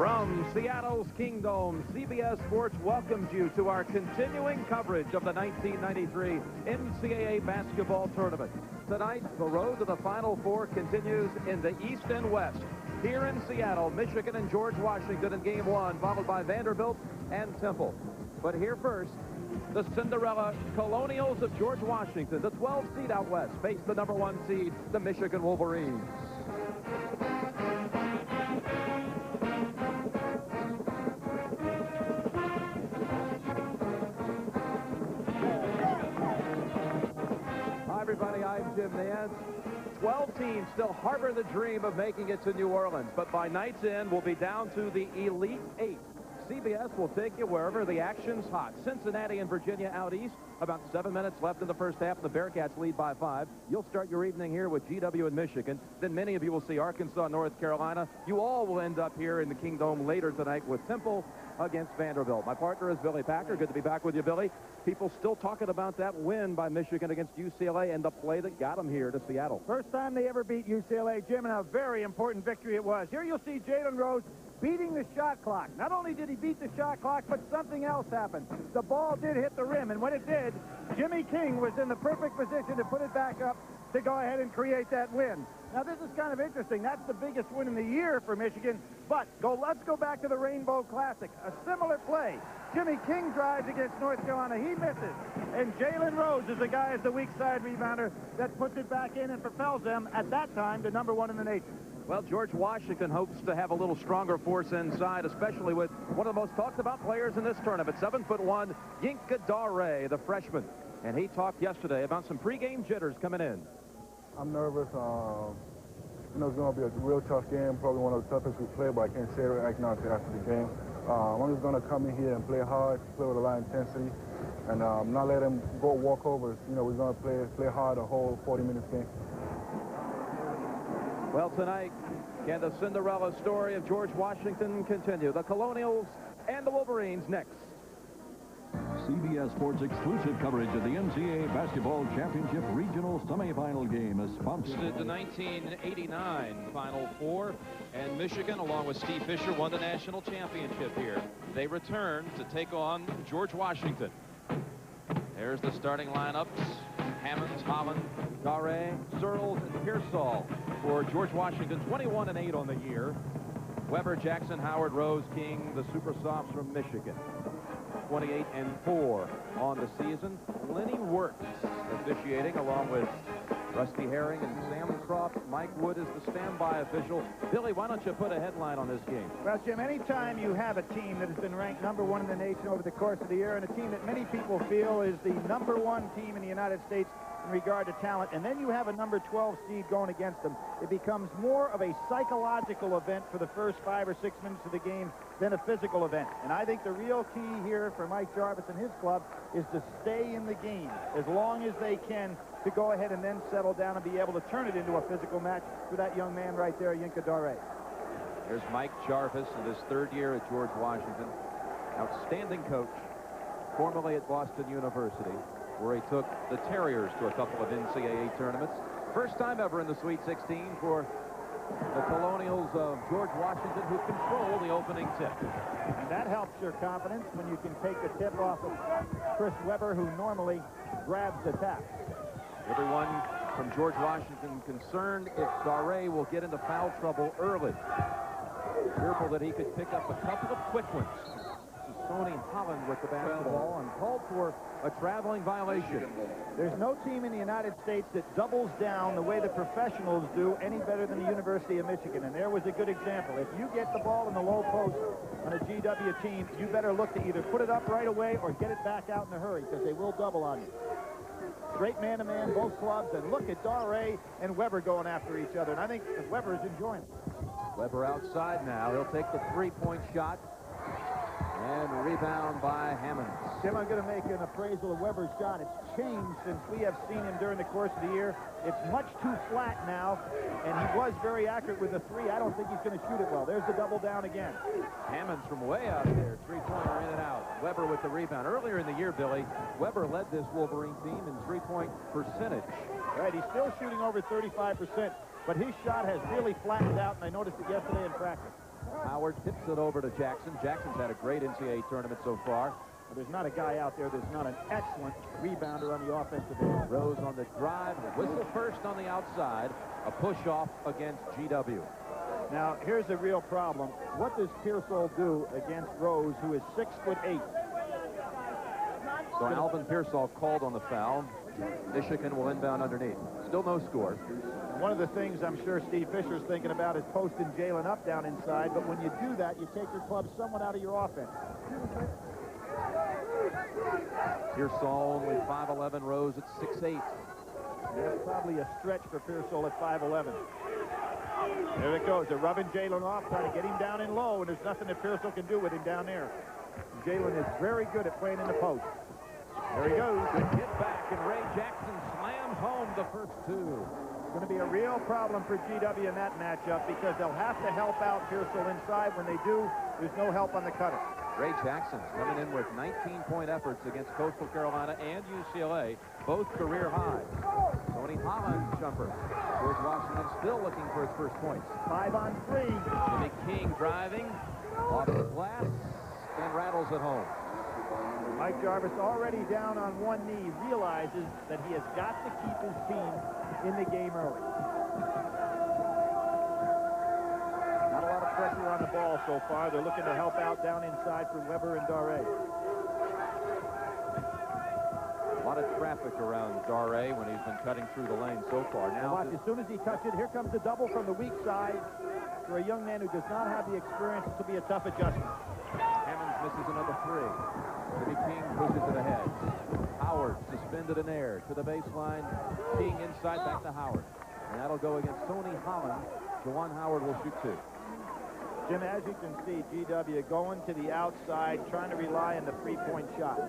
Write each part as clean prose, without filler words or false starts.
From Seattle's Kingdome, CBS Sports welcomes you to our continuing coverage of the 1993 NCAA basketball tournament. Tonight, the road to the Final Four continues in the East and West. Here in Seattle, Michigan and George Washington in Game 1, followed by Vanderbilt and Temple. But here first, the Cinderella Colonials of George Washington, the 12th seed out west, face the number 1 seed, the Michigan Wolverines. Hi, everybody. I'm Jim Nance. 12 teams still harbor the dream of making it to New Orleans, but by night's end, we'll be down to the Elite 8. CBS will take you wherever the action's hot. Cincinnati and Virginia out east. About 7 minutes left in the first half. The Bearcats lead by 5. You'll start your evening here with GW and Michigan. Then many of you will see Arkansas, North Carolina. You all will end up here in the Kingdome later tonight with Temple against Vanderbilt. My partner is Billy Packer. Good to be back with you, Billy. People still talking about that win by Michigan against UCLA and the play that got them here to Seattle. First time they ever beat UCLA, Jim, and a very important victory it was. Here you'll see Jalen Rose beating the shot clock. Not only did he beat the shot clock, but something else happened. The ball did hit the rim, and when it did, Jimmy King was in the perfect position to put it back up to go ahead and create that win. Now, this is kind of interesting. That's the biggest win in the year for Michigan. But let's go back to the Rainbow Classic. A similar play. Jimmy King drives against North Carolina. He misses. And Jalen Rose is the guy as the weak side rebounder that puts it back in and propels them, at that time, to number 1 in the nation. Well, George Washington hopes to have a little stronger force inside, especially with one of the most talked about players in this tournament, 7'1", Yinka Dare, the freshman. And he talked yesterday about some pregame jitters coming in. I'm nervous. You know, it's going to be a real tough game, probably one of the toughest we play, but I can't say it right now until after the game. I'm just going to come in here and play hard, play with a lot of intensity, and not let them go walkovers. You know, we're going to play hard the whole 40 minutes game. Well, tonight, can the Cinderella story of George Washington continue? The Colonials and the Wolverines next. CBS Sports exclusive coverage of the NCAA Basketball Championship Regional Semifinal game is sponsored. The 1989 Final Four, and Michigan, along with Steve Fisher, won the national championship here. They return to take on George Washington. There's the starting lineups. Hammonds, Holland, Dare, Searles, and Pearsall for George Washington, 21-8 on the year. Weber, Jackson, Howard, Rose, King, the Super Softs from Michigan, 28-4 on the season. Lenny Works officiating along with Rusty Herring and Sam Croft. Mike Wood is the standby official. Billy, why don't you put a headline on this game? Well, Jim, anytime you have a team that has been ranked number 1 in the nation over the course of the year, and a team that many people feel is the number 1 team in the United States in regard to talent, and then you have a number 12 seed going against them, it becomes more of a psychological event for the first 5 or 6 minutes of the game than a physical event. And I think the real key here for Mike Jarvis and his club is to stay in the game as long as they can, to go ahead and then settle down and be able to turn it into a physical match for that young man right there, Yinka Dare. There's Mike Jarvis in his 3rd year at George Washington. Outstanding coach, formerly at Boston University, where he took the Terriers to a couple of NCAA tournaments. First time ever in the Sweet 16 for the Colonials of George Washington, who control the opening tip. And that helps your confidence when you can take the tip off of Chris Weber, who normally grabs the tap. Everyone from George Washington concerned if Dare will get into foul trouble early. Fearful that he could pick up a couple of quick ones. Tony Holland with the basketball and called for a traveling violation. There's no team in the United States that doubles down the way the professionals do any better than the University of Michigan. And there was a good example. If you get the ball in the low post on a GW team, you better look to either put it up right away or get it back out in a hurry, because they will double on you. Great man-to-man, both clubs, and look at Dare and Weber going after each other. And I think Weber is enjoying it. Weber outside now. He'll take the three-point shot. And rebound by Hammonds. Jim, I'm going to make an appraisal of Weber's shot. It's changed since we have seen him during the course of the year. It's much too flat now, and he was very accurate with the 3. I don't think he's going to shoot it well. There's the double down again. Hammonds from way out there. Three-pointer in and out. Weber with the rebound. Earlier in the year, Billy, Weber led this Wolverine team in three-point percentage. Right, he's still shooting over 35%, but his shot has really flattened out, and I noticed it yesterday in practice. Howard tips it over to Jackson. Jackson's had a great NCAA tournament so far. But there's not a guy out there that's not an excellent rebounder on the offensive end. Rose on the drive. Whistle first on the outside. A push-off against GW. Now, here's a real problem. What does Pearsall do against Rose, who is 6'8"? So Alvin Pearsall called on the foul. Michigan will inbound underneath. Still no score. One of the things I'm sure Steve Fisher's thinking about is posting Jalen up down inside, but when you do that, you take your club somewhat out of your offense. Pearsall only 5'11", Rose at 6'8". That's probably a stretch for Pearsall at 5'11". There it goes. They're rubbing Jalen off, trying to get him down in low, and there's nothing that Pearsall can do with him down there. Jalen is very good at playing in the post. There he goes. Good hit back, and Ray Jackson slams home the first two. It's going to be a real problem for GW in that matchup because they'll have to help out Pearsall inside. When they do, there's no help on the cutter. Ray Jackson's coming in with 19-point efforts against Coastal Carolina and UCLA, both career highs. Tony Holland jumper. George Washington still looking for his first points. 5 on 3. Jimmy King driving off the glass and rattles it home. Mike Jarvis, already down on one knee, realizes that he has got to keep his team in the game early. Not a lot of pressure on the ball so far. They're looking to help out down inside for Weber and Daré. A lot of traffic around Daré when he's been cutting through the lane so far. Now, watch, as soon as he touches it, here comes the double from the weak side. For a young man who does not have the experience, this will be a tough adjustment. Hammonds misses another three. Jimmy King pushes it ahead. Howard suspended in air to the baseline. King inside, back to Howard. And that'll go against Tony Holland. Juwan Howard will shoot two. Jim, as you can see, GW going to the outside, trying to rely on the three-point shot.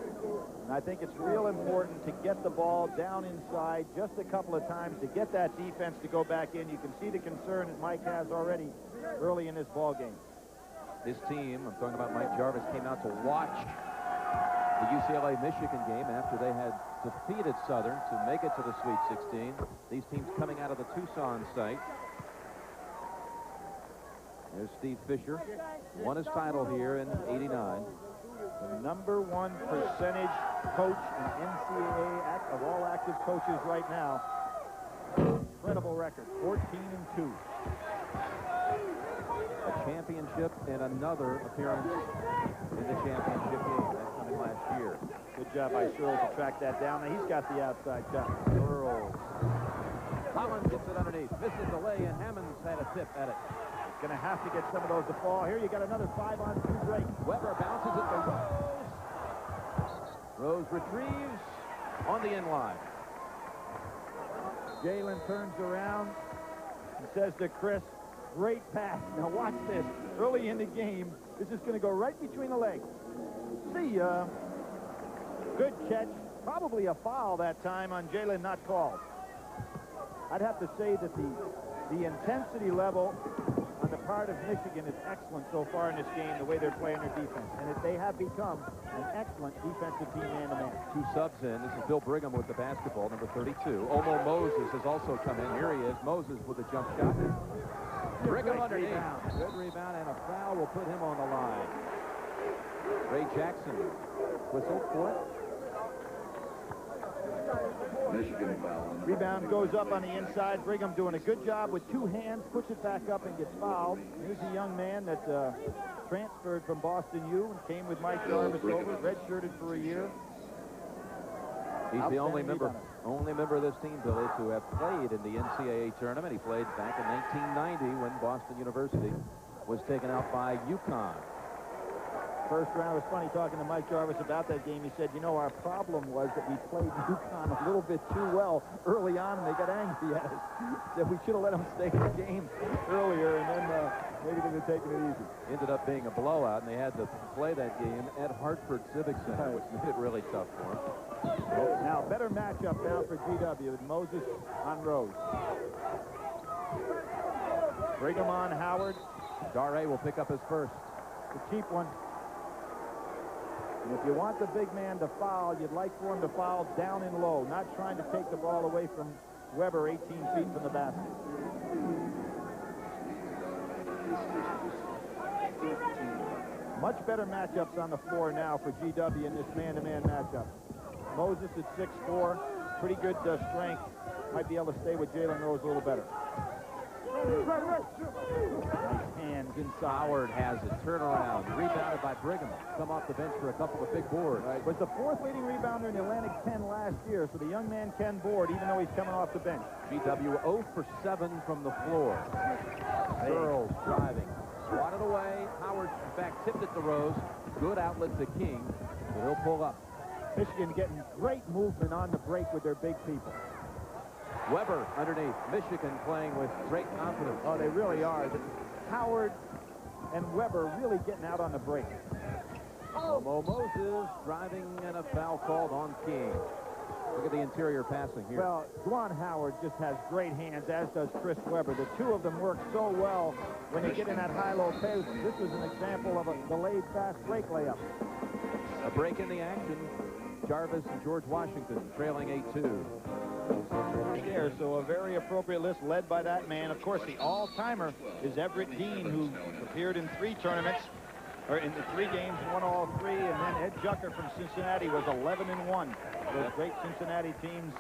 And I think it's real important to get the ball down inside just a couple of times to get that defense to go back in. You can see the concern that Mike has already early in this ball game. His team, I'm talking about Mike Jarvis, came out to watch the UCLA-Michigan game after they had defeated Southern to make it to the Sweet 16. These teams coming out of the Tucson site. There's Steve Fisher, won his title here in '89. The #1 percentage coach in NCAA of all active coaches right now. Incredible record, 14-2. A championship and another appearance in the championship game. That's coming last year. Good job by Searles to track that down. Now he's got the outside shot. Searles. Holland gets it underneath, misses the lay, and Hammonds had a tip at it. Going to have to get some of those to fall. Here you got another 5-on-2 break. Weber bounces it to Rose. Rose retrieves on the end line. Jalen turns around and says to Chris, great pass. Now watch this. Early in the game, this is going to go right between the legs. See, good catch. Probably a foul that time on Jalen, not called. I'd have to say that the intensity level on the part of Michigan is excellent so far in this game, the way they're playing their defense. And they have become an excellent defensive team man-to-man. Two subs in. This is Bill Brigham with the basketball, number 32. Omo Moses has also come in. Here he is. Moses with a jump shot. Brigham underneath. Good rebound, and a foul will put him on the line. Ray Jackson whistled for it. Michigan foul. Rebound goes up on the inside. Brigham doing a good job with two hands, puts it back up and gets fouled. Here's a young man that transferred from Boston U and came with Mike Jarvis over, redshirted for a year. He's the only member of this team, Billy, to have played in the NCAA tournament. He played back in 1990 when Boston University was taken out by UConn. First round, it was funny talking to Mike Jarvis about that game. He said, you know, our problem was that we played UConn a little bit too well early on, and they got angry at us. He said we should have let them stay in the game earlier, and then maybe they would have taken it easy. Ended up being a blowout, and they had to play that game at Hartford Civic Center, which made it really tough for them. Now, better matchup now for GW with Moses on Rose. Brigham on Howard. Daré will pick up his first. The cheap one. And if you want the big man to foul, you'd like for him to foul down and low, not trying to take the ball away from Weber 18 feet from the basket. Much better matchups on the floor now for GW in this man-to-man matchup. Moses at 6'4", pretty good strength. Might be able to stay with Jalen Rose a little better. Nice hands inside. Howard has it. Turnaround. Rebounded by Brigham. Come off the bench for a couple of big boards. Right. Was the 4th leading rebounder in the Atlantic 10 last year, so the young man can board even though he's coming off the bench. GW 0 for 7 from the floor. Searles driving. Swatted away. Howard, in fact, tipped it to Rose. Good outlet to King, but he'll pull up. Michigan getting great movement on the break with their big people. Weber underneath. Michigan playing with great confidence. Oh, they really are. Howard and Weber really getting out on the break. Momo Moses driving, and a foul called on King. Look at the interior passing here. Well, Juwan Howard just has great hands, as does Chris Weber. The two of them work so well when they get in that high-low pace. This was an example of a delayed fast break layup. A break in the action. Jarvis and George Washington trailing 8-2. There, so a very appropriate list led by that man. Of course, the all-timer is Everett Dean, who appeared in 3 tournaments, or in the 3 games, won all 3, and then Ed Jucker from Cincinnati was 11-1. Those great Cincinnati teams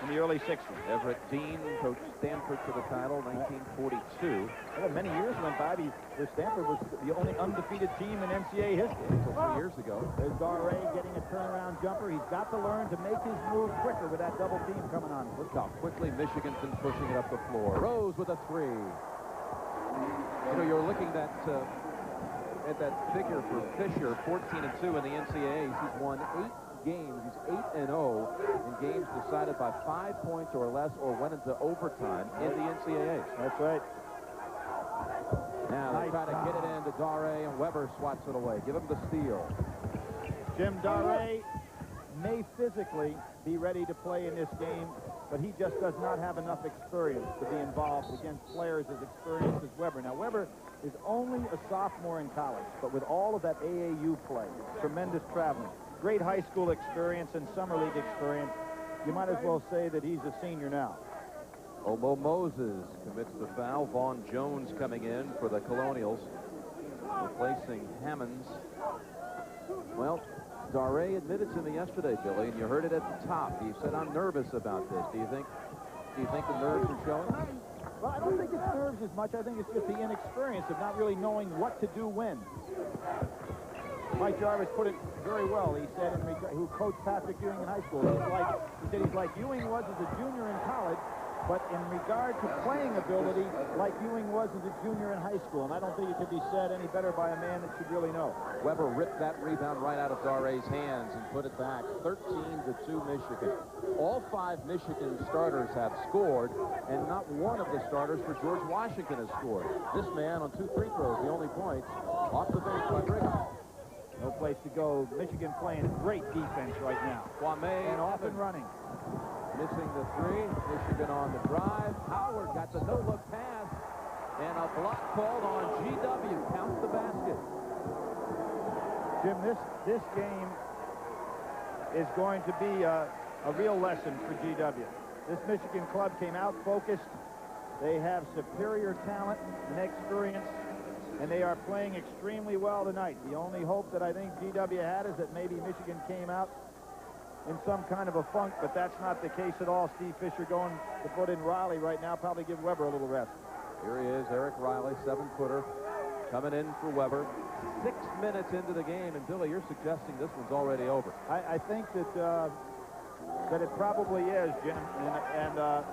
in the early 60s. Everett Dean coached Stanford to the title, 1942. Well, many years went by where Stanford was the only undefeated team in NCAA history. Until 2 years ago. There's Daré getting a turnaround jumper. He's got to learn to make his move quicker with that double team coming on. Look how quickly Michigan's been pushing it up the floor. Rose with a 3. You know, you're looking at that figure for Fisher, 14-2 in the NCAAs. He's won 8 games. He's 8-0 in games decided by 5 points or less or went into overtime in the NCAAs. That's right. Now they try to get it into Daré, and Weber swats it away. Give him the steal. Jim Daré may physically be ready to play in this game, but he just does not have enough experience to be involved against players as experienced as Weber. Now, Weber is only a sophomore in college, but with all of that AAU play, tremendous traveling, great high school experience and summer league experience, you might as well say that he's a senior now. Omo Moses commits the foul. Vaughn Jones coming in for the Colonials, replacing Hammonds. Well, Daré admitted to me yesterday, Billy, and you heard it at the top. He said, "I'm nervous about this." Do you think the nerves are showing? Well, I don't think it's nerves as much. I think it's just the inexperience of not really knowing what to do when. Mike Jarvis put it very well. He said, who coached Patrick Ewing in high school, he's like Ewing was as a junior in college, but in regard to playing ability, like Ewing was as a junior in high school. And I don't think it could be said any better by a man that should really know. Weber ripped that rebound right out of Daré's hands and put it back. 13-2 Michigan. All 5 Michigan starters have scored, and not one of the starters for George Washington has scored. This man on 2 free throws, the only point, off the bench by Brigham. No place to go. Michigan playing great defense right now. Kwame and off and running. Missing the 3. Michigan on the drive. Howard got the no-look pass, and a block called on GW. Counts the basket. Jim, this game is going to be a real lesson for GW. This Michigan club came out focused. They have superior talent and experience, and they are playing extremely well tonight. The only hope that I think GW had is that maybe Michigan came out in some kind of a funk, but that's not the case at all. Steve Fisher going to put in Riley right now, probably give Weber a little rest. Here he is, Eric Riley, 7-footer, coming in for Weber. 6 minutes into the game, and Billy, you're suggesting this one's already over. I think that it probably is, Jim, and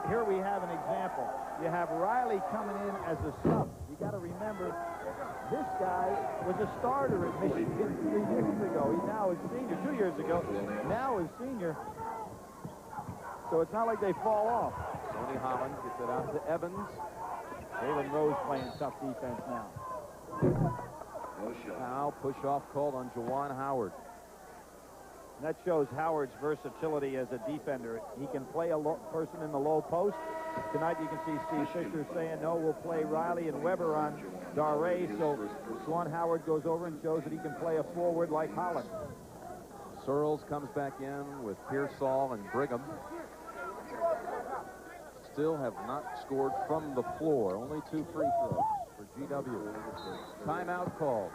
here we have an example. You have Riley coming in as a sub. You got to remember, this guy was a starter at Michigan 3 years ago. He now is senior. 2 years ago, now is senior. So it's not like they fall off. Tony Holland gets it out to Evans. Jalen Rose playing tough defense now. Foul, push-off called on Juwan Howard. And that shows Howard's versatility as a defender. He can play a person in the low post. Tonight you can see Steve Fisher saying, no, we'll play Riley and Weber on Daré. So Juwan Howard goes over and shows that he can play a forward like Holland. Searles comes back in with Pearsall and Brigham. Still have not scored from the floor. Only 2 free throws for GW. Timeout called.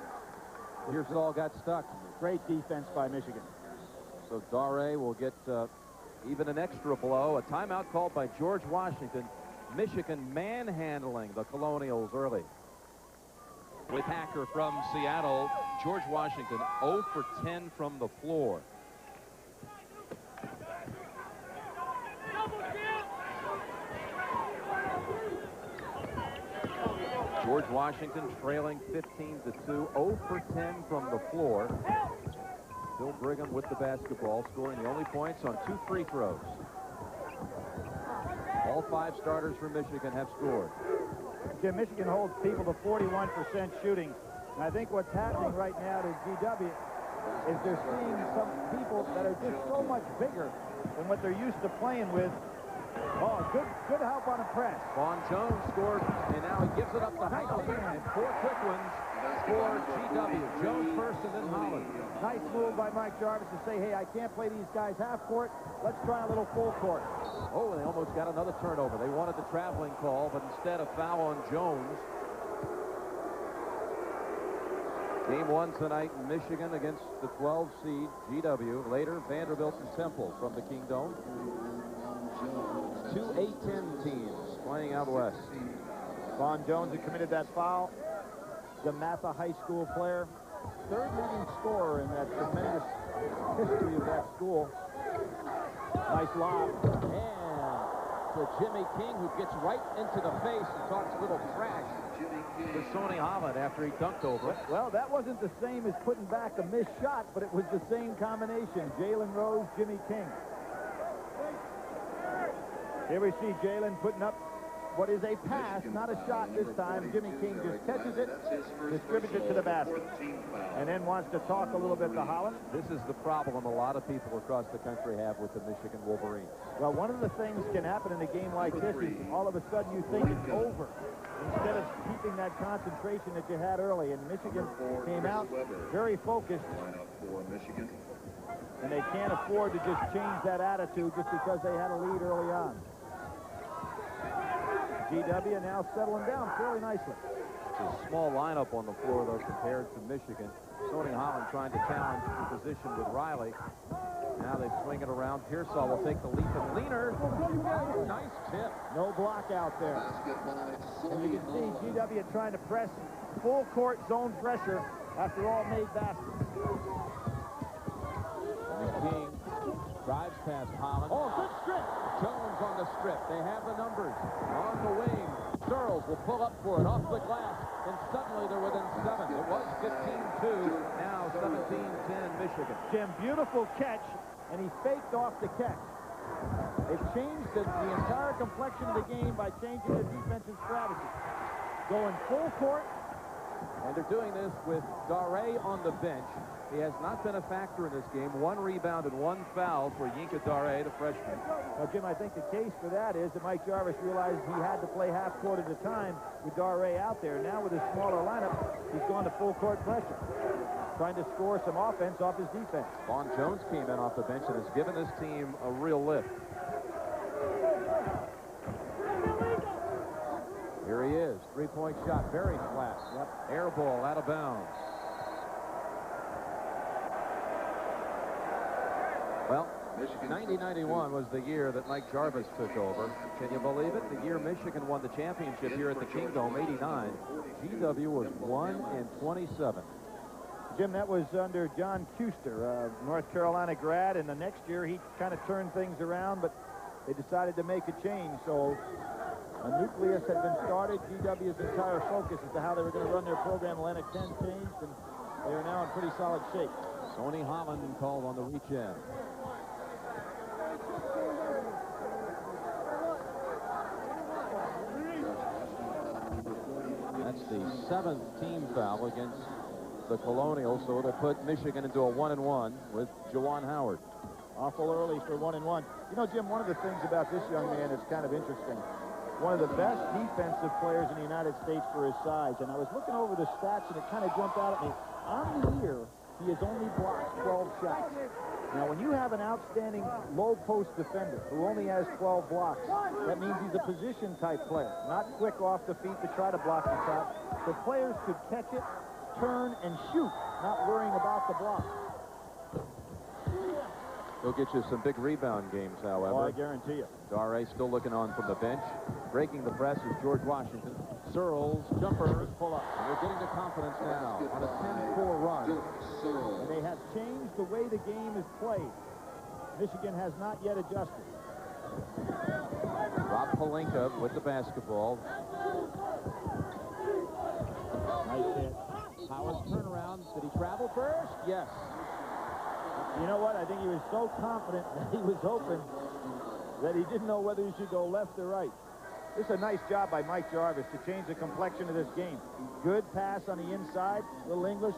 Pearsall got stuck. Great defense by Michigan. So Dare will get even an extra blow. A timeout called by George Washington. Michigan manhandling the Colonials early. With Hacker from Seattle, George Washington 0 for 10 from the floor. George Washington trailing 15-2, 0 for 10 from the floor. Bill Brigham with the basketball, scoring the only points on 2 free throws. All 5 starters for Michigan have scored. Jim, Michigan holds people to 41% shooting. And I think what's happening right now to GW is they're seeing some people that are just so much bigger than what they're used to playing with. Oh, good help on a press. Vaughn Jones scored, and now he gives it up to Holland. And 4 quick ones for GW. Jones first and then Holland. Nice move by Mike Jarvis to say, hey, I can't play these guys half court. Let's try a little full court. Oh, they almost got another turnover. They wanted the traveling call, but instead a foul on Jones. Game 1 tonight in Michigan against the 12 seed GW. Later, Vanderbilt and Temple from the Kingdome. 2 A-10 teams playing out west. Vaughn Jones had committed that foul. The Matha High School player. 3rd leading scorer in that tremendous history of that school. Nice lob. And to Jimmy King, who gets right into the face and talks a little trash to Sonny Holland after he dunked over it. Well, that wasn't the same as putting back a missed shot, but it was the same combination. Jalen Rose, Jimmy King. Here we see Jalen putting up what is a pass, not a shot this time. Jimmy King just catches it, distributes it to the basket, and then wants to talk a little bit to Holland. This is the problem a lot of people across the country have with the Michigan Wolverines. Well, one of the things can happen in a game like this is all of a sudden you think it's over instead of keeping that concentration that you had early. And Michigan came out very focused. And they can't afford to just change that attitude just because they had a lead early on. GW now settling down fairly nicely. It's a small lineup on the floor, though, compared to Michigan. Sonny Holland trying to challenge the position with Riley. Now they swing it around. Pearsall will take the leap and leaner. Nice tip. No block out there. And you can see GW trying to press full court zone pressure after all made baskets. King drives past Holland. Oh, good strip. Jones on the strip. They have the numbers. On the wing. Searles will pull up for it off the glass. And suddenly they're within 7. It was 15-2. Now 17-10 Michigan. Jim, beautiful catch. And he faked off the catch. It changed the entire complexion of the game by changing the defensive strategy. Going full court. And they're doing this with Dare on the bench. He has not been a factor in this game. 1 rebound and 1 foul for Yinka Dare, the freshman. Well, Jim, I think the case for that is that Mike Jarvis realized he had to play half court at a time with Dare out there. Now with his smaller lineup, he's gone to full court pressure, trying to score some offense off his defense. Vaughn Jones came in off the bench and has given this team a real lift. Here he is. 3-point shot. Very flat. Yep. Air ball out of bounds. Well, 1991 was the year that Mike Jarvis took over. Can you believe it? The year Michigan won the championship here at the Kingdome, 89. GW was 1-27. Jim, that was under John Kuster, North Carolina grad, and the next year he kind of turned things around, but they decided to make a change. So a nucleus had been started. GW's entire focus as to how they were going to run their program. Atlantic 10 changed, and they are now in pretty solid shape. Sonny Holland called on the reach in. That's the 7th team foul against the Colonials, so they put Michigan into a 1-1 with Juwan Howard. Awful early for 1-1. You know, Jim, one of the things about this young man is kind of interesting. One of the best defensive players in the United States for his size. And I was looking over the stats, and it kind of jumped out at me. On the year, he has only blocked 12 shots. Now, when you have an outstanding low post defender who only has 12 blocks, that means he's a position-type player, not quick off the feet to try to block the shot. So players could catch it, turn, and shoot, not worrying about the block. He'll get you some big rebound games, however. Oh, I guarantee you. Dare still looking on from the bench. Breaking the press is George Washington. Searles, jumpers, pull up. And they're getting the confidence now on a 10-4 run. And they have changed the way the game is played. Michigan has not yet adjusted. Rob Pelinka with the basketball. Nice hit. Howard's turnaround. Did he travel first? Yes. You know what? I think he was so confident that he was open that he didn't know whether he should go left or right. This is a nice job by Mike Jarvis to change the complexion of this game. Good pass on the inside, little English.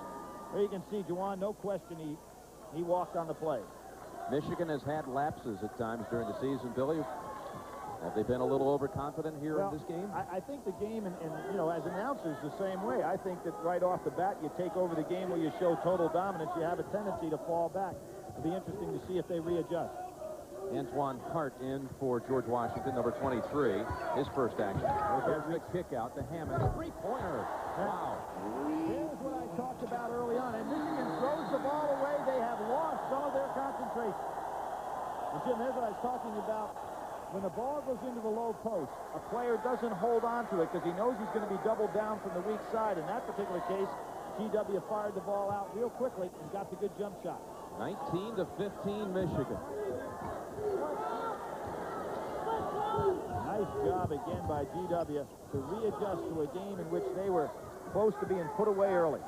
There you can see, Juwan, no question, he walked on the play. Michigan has had lapses at times during the season, Billy. Have they been a little overconfident here in this game? I think the game, and you know, as announcers, the same way. I think that right off the bat, you take over the game where you show total dominance, you have a tendency to fall back. It'll be interesting to see if they readjust. Antoine Hart in for George Washington, number 23. His first action. There's the kick out to Hammond. Three-pointer. Wow. Here's what I talked about early on. And Michigan throws the ball away. They have lost some of their concentration. And Jim, there's what I was talking about. When the ball goes into the low post, a player doesn't hold on to it because he knows he's going to be doubled down from the weak side. In that particular case, GW fired the ball out real quickly and got the good jump shot. 19-15 Michigan. Nice job again by GW to readjust to a game in which they were close to being put away early.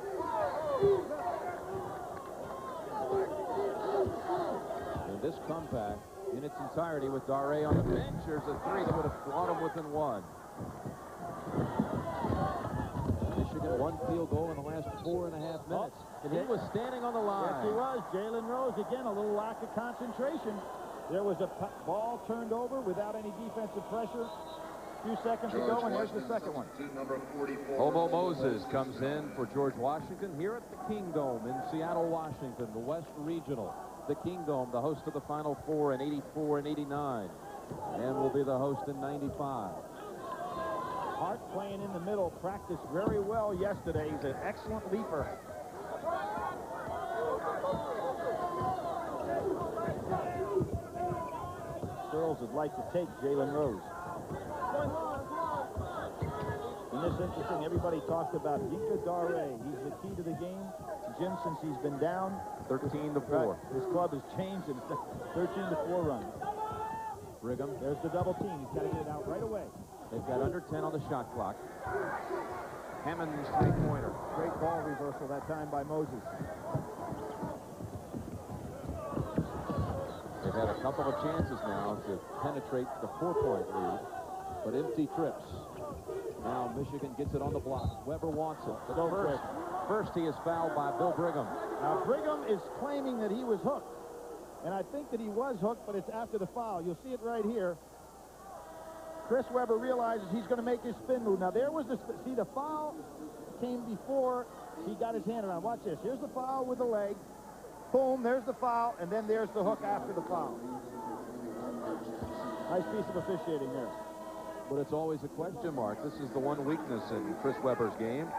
And this comeback in its entirety with Dare on the bench. There's a three that would have brought him within one. Michigan one field goal in the last 4.5 minutes. And he was standing on the line. Yes, he was. Jalen Rose, again, a little lack of concentration. There was a ball turned over without any defensive pressure. A few seconds ago, and there's the second one. Homo Moses comes in for George Washington here at the Kingdome in Seattle, Washington, the West Regional. The Kingdome, the host of the Final Four in '84 and '89, and will be the host in '95. Hart playing in the middle, practiced very well yesterday. He's an excellent leaper. Girls would like to take Jalen Rose. And this is interesting. Everybody talked about Yinka Dare. He's the key to the game. Jim, since he's been down, 13-4. His club has changed, and it's a 13-4 run. Brigham. There's the double team. He's got to get it out right away. They've got under 10 on the shot clock. Hammond's three-pointer. Great ball reversal that time by Moses. They've had a couple of chances now to penetrate the 4-point lead, but empty trips. Now Michigan gets it on the block. Weber wants it. But first he is fouled by Bill Brigham. Now Brigham is claiming that he was hooked. And I think that he was hooked, but it's after the foul. You'll see it right here. Chris Weber realizes he's going to make his spin move. Now there was the, see, the foul came before he got his hand around. Watch this. Here's the foul with the leg. Boom, there's the foul, and then there's the hook after the foul. Nice piece of officiating there. But it's always a question mark. This is the one weakness in Chris Weber's game.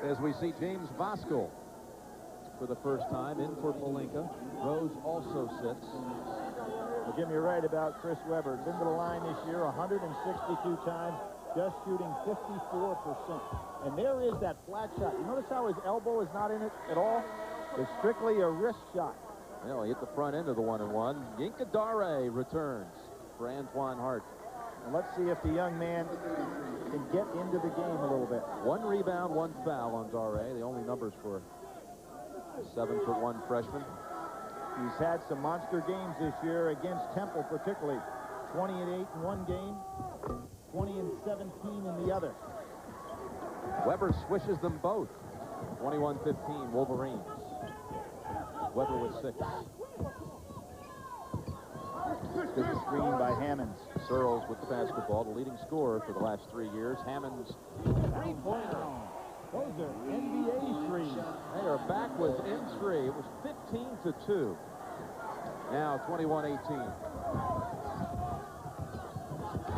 As we see James Voskuhl for the first time in for Pelinka. Rose also sits. Well, Jim, you're right about Chris Weber. Been to the line this year 162 times, just shooting 54%. And there is that flat shot. You notice how his elbow is not in it at all? It's strictly a wrist shot. Well, he hit the front end of the 1-and-1. Yinka Dare returns for Antoine Hart. And let's see if the young man can get into the game a little bit. 1 rebound, 1 foul on Dare. The only numbers for 7-foot-1 freshman. He's had some monster games this year against Temple, particularly 20-8 in one game, 20-17 in the other. Weber swishes them both. 21-15 Wolverines. Weber with 6. Good screen by Hammonds. Searles with the basketball, the leading scorer for the last 3 years. Hammonds three-pointer. Those are NBA threes. They are back within 3. It was 15-2. Now 21-18.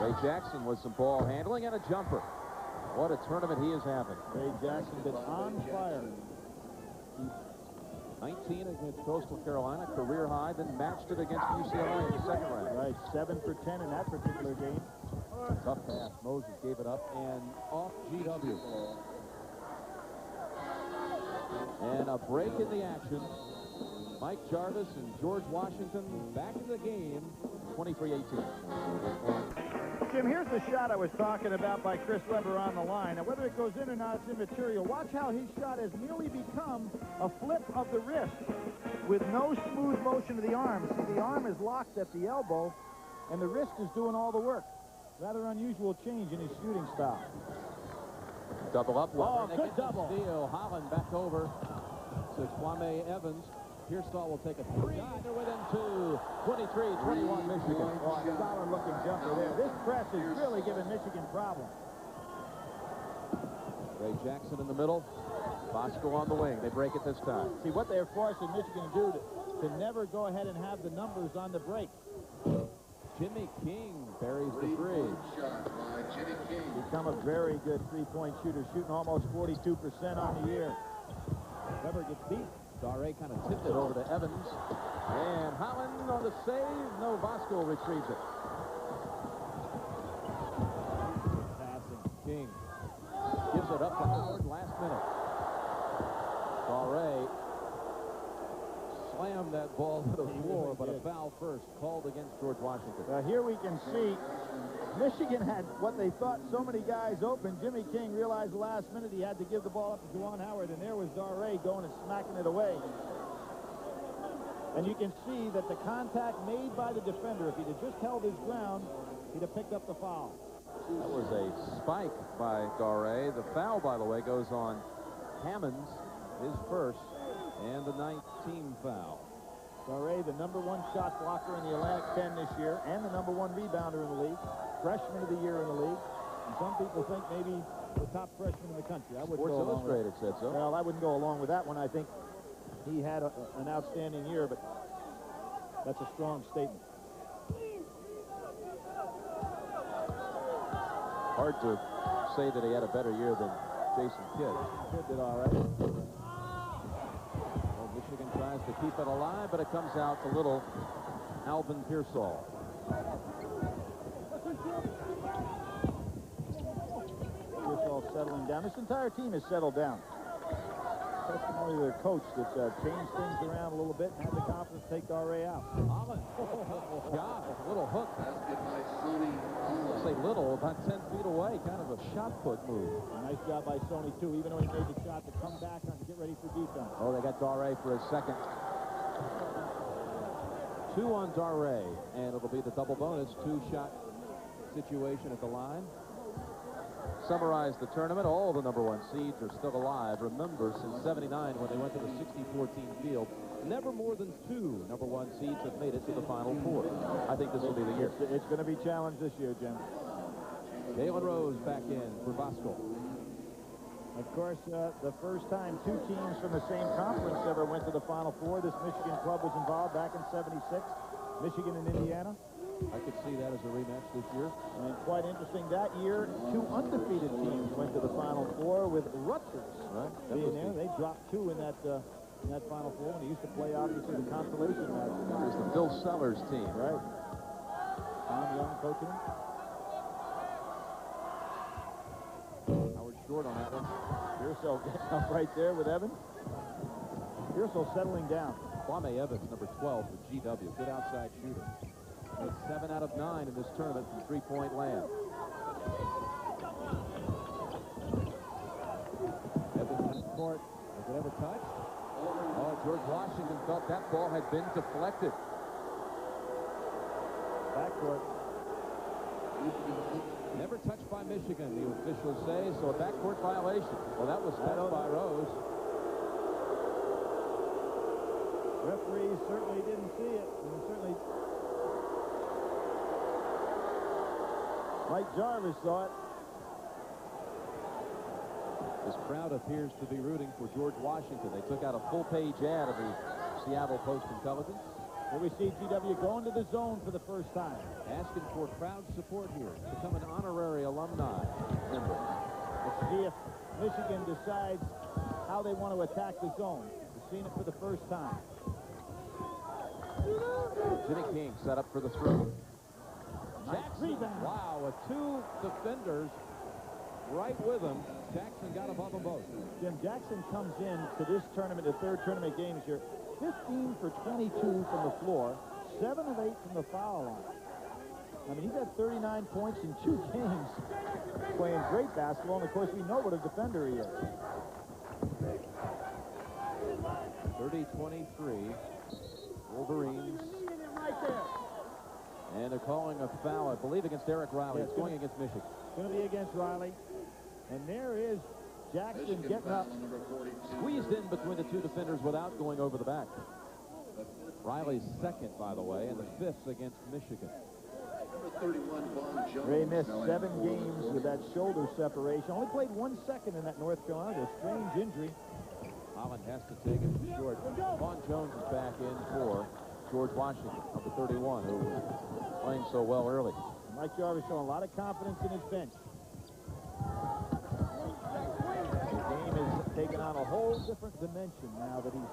Ray Jackson with some ball handling and a jumper. What a tournament he is having. Ray Jackson been on fire. 19 against Coastal Carolina, career high, then matched it against UCLA in the second round. Right, 7 for 10 in that particular game. Tough pass. Moses gave it up and off GW. And a break in the action. Mike Jarvis and George Washington back in the game, 23-18. Jim, here's the shot I was talking about by Chris Webber on the line. Now, whether it goes in or not, it's immaterial. Watch how his shot has nearly become a flip of the wrist with no smooth motion of the arm. See, the arm is locked at the elbow, and the wrist is doing all the work. Rather unusual change in his shooting style. Double up. Oh, good double. Steal. Holland back over to Kwame Evans. Pearsall will take a three. They're within two. 23-21 Michigan. Oh, a solid-looking jumper there. This press is really giving Michigan problems. Ray Jackson in the middle. Bosco on the wing. They break it this time. See, what they're forcing Michigan to do to never go ahead and have the numbers on the break. Jimmy King buries the three. Become a very good three-point shooter, shooting almost 42% on the year. Webber gets beat. Dare kind of tipped it over to Evans. And Holland on the save. No, Bosco retrieves it. Passing. King gives it up to Howard last minute. Dare slammed that ball to the floor, but a foul first called against George Washington. Now here we can see Michigan had what they thought so many guys open. Jimmy King realized the last minute he had to give the ball up to Juwan Howard, and there was Dare going and smacking it away. And you can see that the contact made by the defender, if he'd have just held his ground, he'd have picked up the foul. That was a spike by Dare. The foul, by the way, goes on Hammonds, his first, and the 19 foul. Dare, the #1 shot blocker in the Atlantic 10 this year, and the #1 rebounder in the league. Freshman of the year in the league. And some people think maybe the top freshman in the country. I wouldn't Sports go along with Illustrated said so. Well, I wouldn't go along with that one. I think he had an outstanding year, but that's a strong statement. Hard to say that he had a better year than Jason Kidd. Kidd did all right. Well, Michigan tries to keep it alive, but it comes out to little Alvin Pearsall. Pearsall settling down. This entire team has settled down. Testimony of their coach that's changed things around a little bit and had the confidence to take Dare out. Holland. God, a little hook. I'll say little, about 10 feet away. Kind of a shot put move. Nice job by Sony, too, even though he made the shot to come back and get ready for defense. Oh, they got Dare for his second. 2 on Dare, and it'll be the double bonus 2-shot situation at the line. Summarize the tournament. All the #1 seeds are still alive. Remember, since '79, when they went to the 64-team field, never more than 2 #1 seeds have made it to the Final Four. I think this will be the year. It's going to be challenged this year, Jim. Galen Rose back in for Bosco. Of course, the first time 2 teams from the same conference ever went to the Final Four. This Michigan club was involved back in '76. Michigan and Indiana. I could see that as a rematch this year. And quite interesting, that year, 2 undefeated teams went to the Final Four with Rutgers being there. They dropped 2 in that Final Four, and they used to play, obviously, the consolation match. It was the Bill Sellers team. Right. Tom Young coaching them. Howard short on that one. Pearsall getting up right there with Evans. Pearsall settling down. Kwame Evans, number 12 for GW. Good outside shooter. Made 7 out of 9 in this tournament from three-point land. Evans in court. Was it ever touched? Oh, George Washington felt that ball had been deflected. Backcourt. Never touched by Michigan, the officials say, so a backcourt violation. Well, that was touched by Rose. Referees certainly didn't see it, and certainly Mike Jarvis saw it. This crowd appears to be rooting for George Washington. They took out a full-page ad of the Seattle Post-Intelligence. Here we see GW going to the zone for the first time. Asking for crowd support here. Become an honorary alumni member. Let's see if Michigan decides how they want to attack the zone. We've seen it for the first time. Jimmy King set up for the throw. Nice Jackson, rebound. wow, with two defenders right with him. Jackson got above them both. Jim, Jackson comes in to this tournament, the third tournament games here, 15 for 22 from the floor, 7 of 8 from the foul line. I mean, he's had 39 points in 2 games, playing great basketball, and of course we know what a defender he is. 30-23. Wolverines. And they're calling a foul, I believe, against Eric Riley. Yeah, it's going against Michigan. It's going to be against Riley. And there is Jackson getting up. Squeezed in between the two defenders without going over the back. Riley's second, by the way, and the fifth against Michigan. Ray missed 7 games with that shoulder separation. Only played 1 second in that North Carolina. A strange injury. Holland has to take it short. Vaughn Jones is back in for George Washington, number 31, who was playing so well early. Mike Jarvis showing a lot of confidence in his bench. The game is taking on a whole different dimension now that he's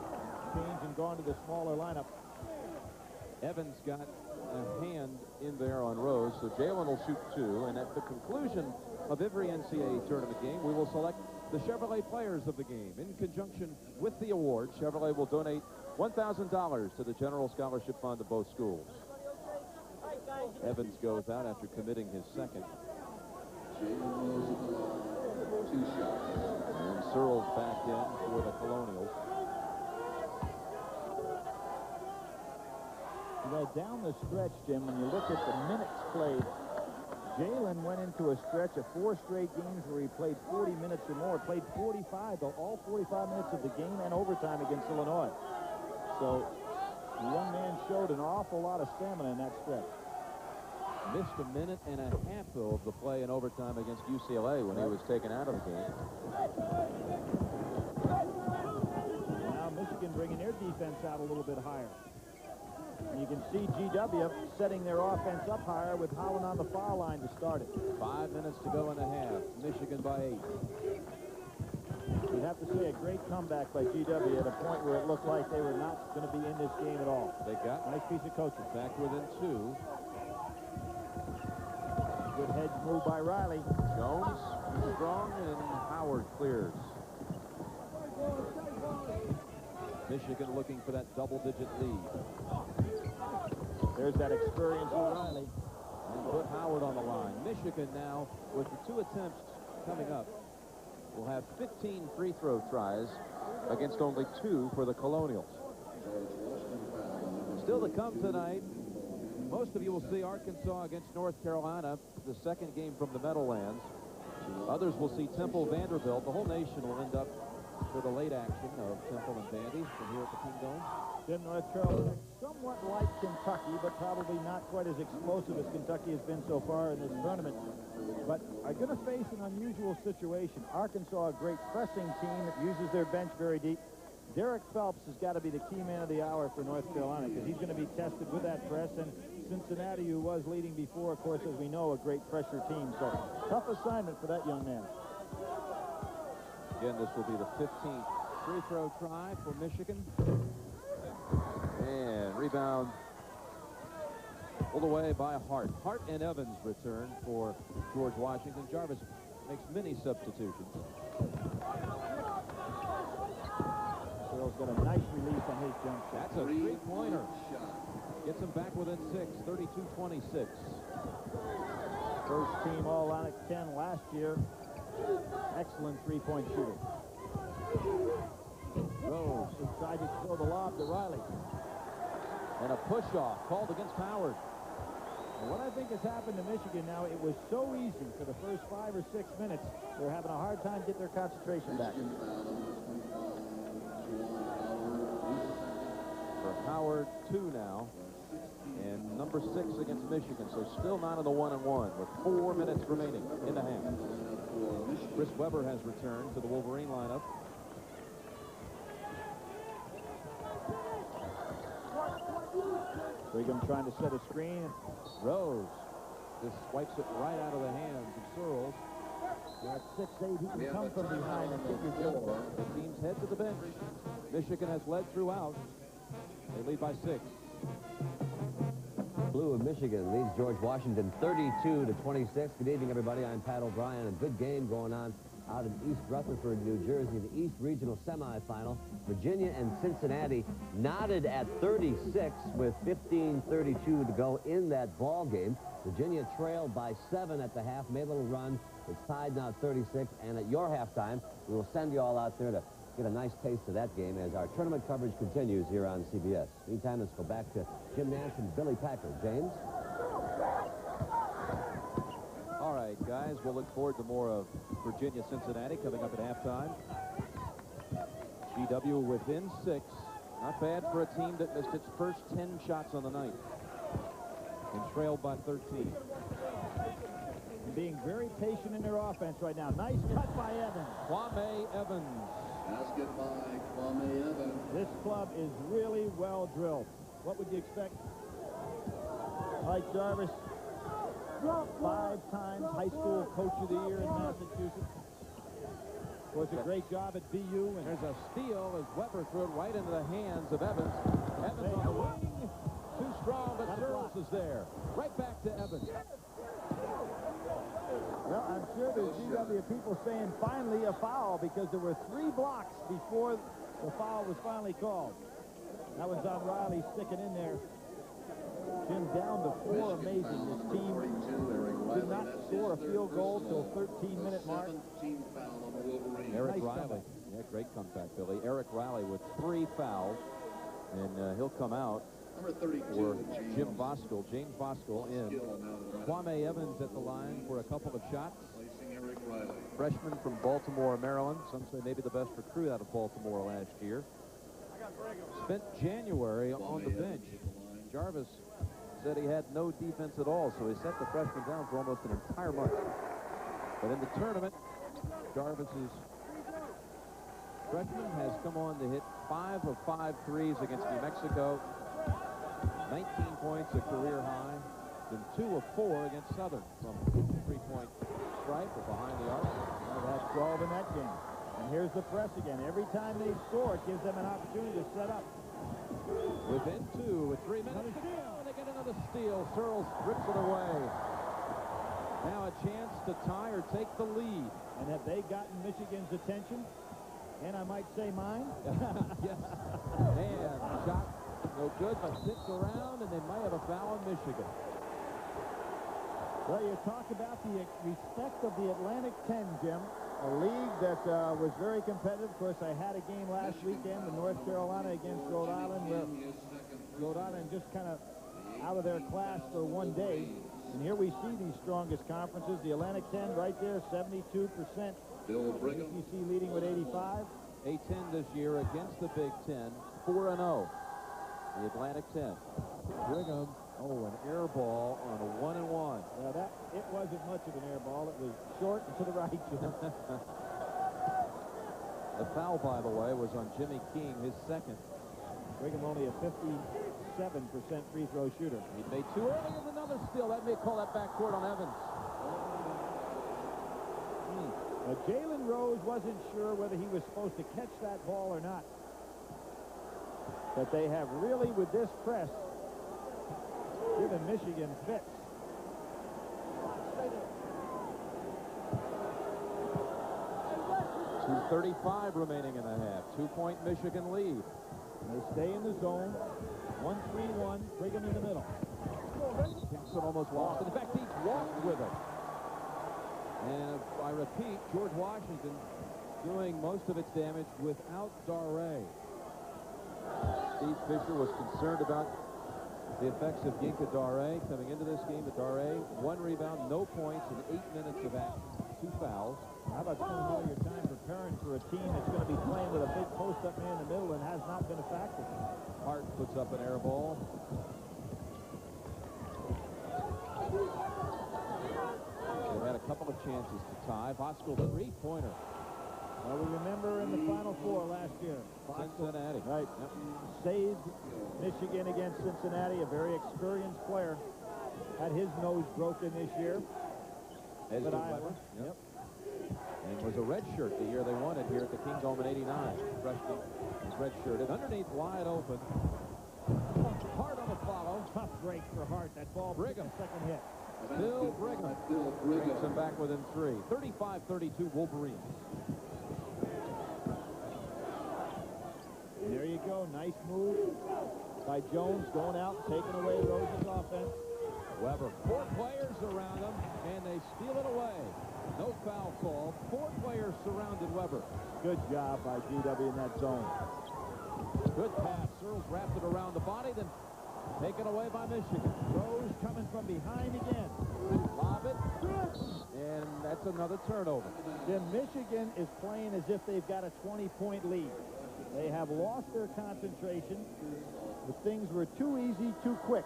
changed and gone to the smaller lineup. Evans got a hand in there on Rose, so Jalen will shoot 2, and at the conclusion of every NCAA tournament game, we will select the Chevrolet players of the game. In conjunction with the award, Chevrolet will donate $1,000 to the General Scholarship Fund of both schools. Evans goes out after committing his second. 2 shots. And Searles back in for the Colonials. You know, down the stretch, Jim, when you look at the minutes played, Jalen went into a stretch of 4 straight games where he played 40 minutes or more. Played 45, though, all 45 minutes of the game and overtime against Illinois. So the young man showed an awful lot of stamina in that stretch. Missed a minute and a half, though, of the play in overtime against UCLA when he was taken out of the game. Now Michigan bringing their defense out a little bit higher. And you can see GW setting their offense up higher with Holland on the foul line to start it. 5 minutes to go in the half. Michigan by 8. You'd have to say a great comeback by GW at a point where it looked like they were not going to be in this game at all. They got Nice piece of coaching. back within 2. Good hedge move by Riley. Jones strong, and Howard clears. Michigan looking for that double-digit lead. There's that experience with Riley. And put Howard on the line. Michigan now, with the 2 attempts coming up, will have 15 free throw tries against only 2 for the Colonials. Still to come tonight, most of you will see Arkansas against North Carolina, the second game from the Meadowlands. Others will see Temple Vanderbilt. The whole nation will end up for the late action of Temple and Vandy from here at the Kingdome. Then North Carolina, somewhat like Kentucky, but probably not quite as explosive as Kentucky has been so far in this tournament. But are going to face an unusual situation. Arkansas, a great pressing team that uses their bench very deep. Derek Phelps has got to be the key man of the hour for North Carolina because he's going to be tested with that press. And Cincinnati, who was leading before, of course, as we know, a great pressure team. So tough assignment for that young man. Again, this will be the 15th free throw try for Michigan. And rebound pulled away by Hart. Hart and Evans return for George Washington. Jarvis makes many substitutions. Searles got a nice release on his jump shot. That's a three-pointer. Gets him back within 6, 32-26. First team All-Atlantic 10 last year. Excellent three-point shooter. Rose tried to throw the lob to Riley. And a push-off called against Howard. And what I think has happened to Michigan now, it was so easy for the first 5 or 6 minutes. They're having a hard time getting their concentration back. For Howard, 2 now. And number 6 against Michigan. So still not in the 1-and-1 with 4 minutes remaining in the half. Chris Webber has returned to the Wolverine lineup. Brigham trying to set a screen. Rose just swipes it right out of the hands of Searles. At 6'8", he can come from behind and kick your jump. The teams head to the bench. Michigan has led throughout. They lead by 6. Blue of Michigan leads George Washington 32-26. Good evening, everybody. I'm Pat O'Brien. A good game going on out in East Rutherford, New Jersey, the East Regional Semifinal. Virginia and Cincinnati knotted at 36 with 15:32 to go in that ball game. Virginia trailed by 7 at the half, made a little run. It's tied now at 36, and at your halftime, we will send you all out there to get a nice taste of that game as our tournament coverage continues here on CBS. Meantime, let's go back to Jim Nance and Billy Packer. James? All right, guys, we'll look forward to more of Virginia-Cincinnati coming up at halftime. GW within 6. Not bad for a team that missed its first 10 shots on the night and trailed by 13. Being very patient in their offense right now. Nice cut by Evans. Kwame Evans. Basket by Kwame Evans. This club is really well drilled. What would you expect? Mike Jarvis, 5 times high school coach of the year in Massachusetts. Was a great job at BU. And there's a steal as Weber threw it right into the hands of Evans. Evans on the wing. Too strong, but Searles is there. Right back to Evans. Well, I'm sure there's GW people saying finally a foul because there were 3 blocks before the foul was finally called. That was on Riley sticking in there. Jim down to 4. Amazing. This team did not score a field goal till 13-minute mark. Eric Nice Riley. comeback. Yeah, great comeback, Billy. Eric Riley with 3 fouls, and he'll come out for Jim Voskuhl. James Voskuhl in. Kwame Evans at the line for a couple of shots. Freshman from Baltimore, Maryland. Some say maybe the best recruit out of Baltimore last year. Spent January on the bench. Jarvis said he had no defense at all, so he set the freshman down for almost an entire month. But in the tournament, Jarvis's freshman has come on to hit 5 of 5 threes against New Mexico. 19 points, a career high. Then 2 of 4 against Southern from 3-point stripe or behind the arc. They had 12 in that game. And here's the press again. Every time they score, it gives them an opportunity to set up. Within 2 with 3 minutes to go. They get another steal. Searles rips it away. Now a chance to tie or take the lead. And have they gotten Michigan's attention? And I might say mine. Yes. And shot no good, but tipped around, and they might have a foul on Michigan. Well, you talk about the respect of the Atlantic 10, Jim. A league that was very competitive. Of course, I had a game last weekend in North Carolina against Rhode Island, where Rhode Island just kind of out of their class for one day. And here we see these strongest conferences. The Atlantic 10 right there, 72%. ACC leading with 85. A-10 this year against the Big Ten, 4-0. The Atlantic 10. Brigham, an air ball on a 1-and-1. Yeah, it wasn't much of an air ball. It was short and to the right, Jim. The foul, by the way, was on Jimmy King, his second. Brigham only a 57% free throw shooter. He made 2 early and another steal. That may call that backcourt on Evans. Now, Jalen Rose wasn't sure whether he was supposed to catch that ball or not. But they have really, with this press, given Michigan fits. 2:35 remaining in the half. 2-point Michigan lead. They stay in the zone. 1-3-1. Brigham in the middle. Kingston almost lost. In fact, he walked with it. And I repeat, George Washington doing most of its damage without Daré. Steve Fisher was concerned about the effects of Ginka Daré coming into this game. But Daré, 1 rebound, no points in 8 minutes of action. 2 fouls. How about spending all your time preparing for a team that's going to be playing with a big post-up man in the middle and has not been a factor? Hart puts up an air ball. They had a couple of chances to tie. Voskuhl, 3-pointer. Well, we remember in the Final Four last year. Cincinnati. Right. Yep. Saved Michigan against Cincinnati. A very experienced player. Had his nose broken this year. As did Iowa. Weber. Yep. And was a red shirt the year they won it here at the King's Home in '89. Freshman was red shirted. Underneath, wide open. Hart on the follow. Tough break for Hart. That ball. Brigham. Second hit. Bill Brigham brings them back within 3. 35-32 Wolverines. There you go. Nice move by Jones, going out, taking away Rose's offense. Weber, 4 players around him, and they steal it away. No foul call. 4 players surrounded Weber. Good job by GW in that zone. Good pass. Searles wrapped it around the body, then taken away by Michigan. Rose coming from behind again. Lob it, and that's another turnover. Then Michigan is playing as if they've got a 20-point lead. They have lost their concentration. The things were too easy, too quick.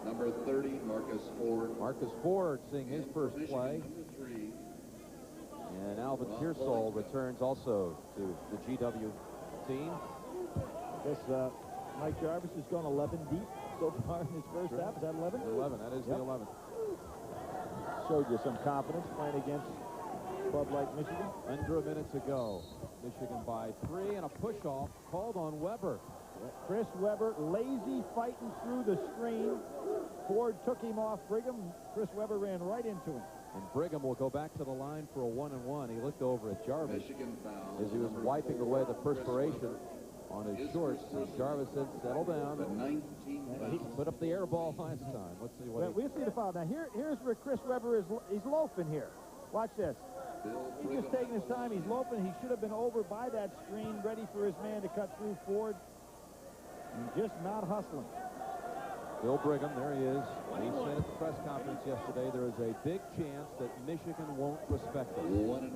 Number 30, Marcus Ford. Marcus Ford seeing his first play. Number 3. And Alvin Pearsall returns also to the GW team. I guess Mike Jarvis has gone 11 deep so far in his first half. Is that 11? 11. That is the 11th. Showed you some confidence playing against a club like Michigan. Under a minute to go. Michigan by 3, and a push-off called on Weber. Chris Weber, lazy fighting through the screen. Ford took him off Brigham. Chris Weber ran right into him. And Brigham will go back to the line for a 1-and-1. He looked over at Jarvis Michigan foul. as he was wiping away the perspiration on his shorts. And Jarvis said, settle down. The 19 He foul. put up the air ball last time. Let's see what We'll see the foul. Now, here's where Chris Weber is. He's loafing here. Watch this. He's just taking his time. He's loafing. He should have been over by that screen, ready for his man to cut through Ford. And just not hustling. Bill Brigham, there he is. He said at the press conference yesterday there is a big chance that Michigan won't respect us. 1-1.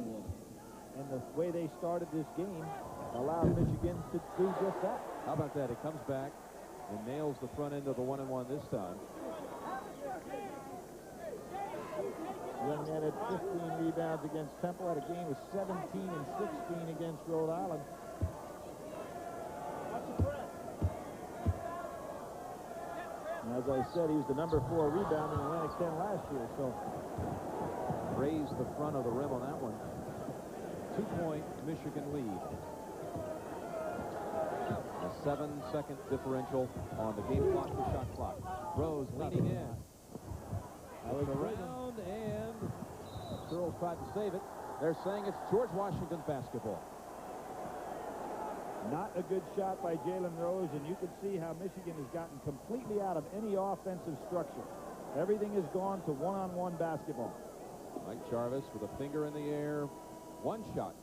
And the way they started this game allowed Michigan to do just that. How about that? He comes back and nails the front end of the 1-and-1 this time. Young man had 15 rebounds against Temple. Had a game with 17 and 16 against Rhode Island. And as I said, he was the number 4 rebounder in Atlantic 10 last year. So Raised the front of the rim on that one. 2-point Michigan lead. A 7-second differential on the game clock, the shot clock. Rose leaning in. Around, and Searles tried to save it. They're saying it's George Washington basketball. not a good shot by Jalen Rose, and you can see how Michigan has gotten completely out of any offensive structure. Everything has gone to one-on-one basketball. Mike Jarvis with a finger in the air. One shot.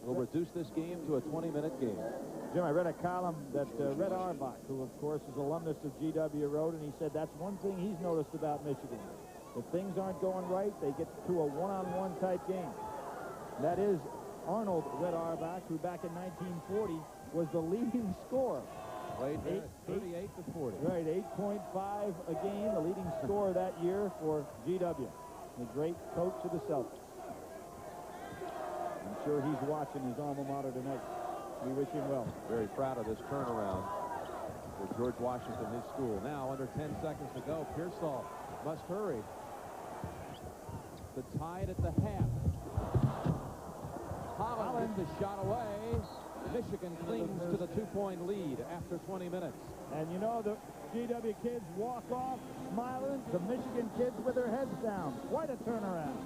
We'll reduce this game to a 20-minute game. Jim, I read a column that Red Auerbach, who of course is alumnus of GW, wrote, and he said that's one thing he's noticed about Michigan. If things aren't going right, they get to a one-on-one type game. That is Arnold Red Auerbach, who back in 1940 was the leading scorer. Played 38 to 40. Right, 8.5 a game, the leading scorer that year for GW. The great coach of the Celtics. I'm sure he's watching his alma mater tonight. We wish him well. Very proud of this turnaround for George Washington, his school. Now, under 10 seconds to go, Pearsall must hurry. The tide at the half. Holland gets the shot away. Michigan clings to the 2-point lead after 20 minutes. And you know, the GW kids walk off smiling. The Michigan kids with their heads down. Quite a turnaround.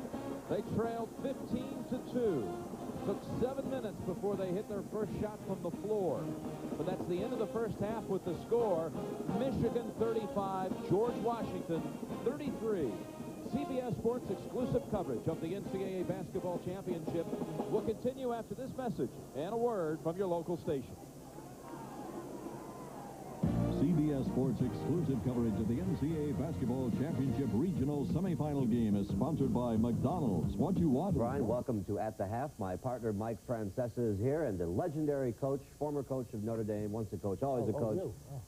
They trailed 15-2. Took 7 minutes before they hit their first shot from the floor. But that's the end of the first half with the score. Michigan 35, George Washington 33. CBS Sports exclusive coverage of the NCAA Basketball Championship will continue after this message and a word from your local station. CBS Sports. Sports exclusive coverage of the NCAA Basketball Championship Regional Semifinal game is sponsored by McDonald's. What you want? Brian, welcome to At the Half. My partner, Mike Francesa, is here, and the legendary coach, former coach of Notre Dame, once a coach, always a coach,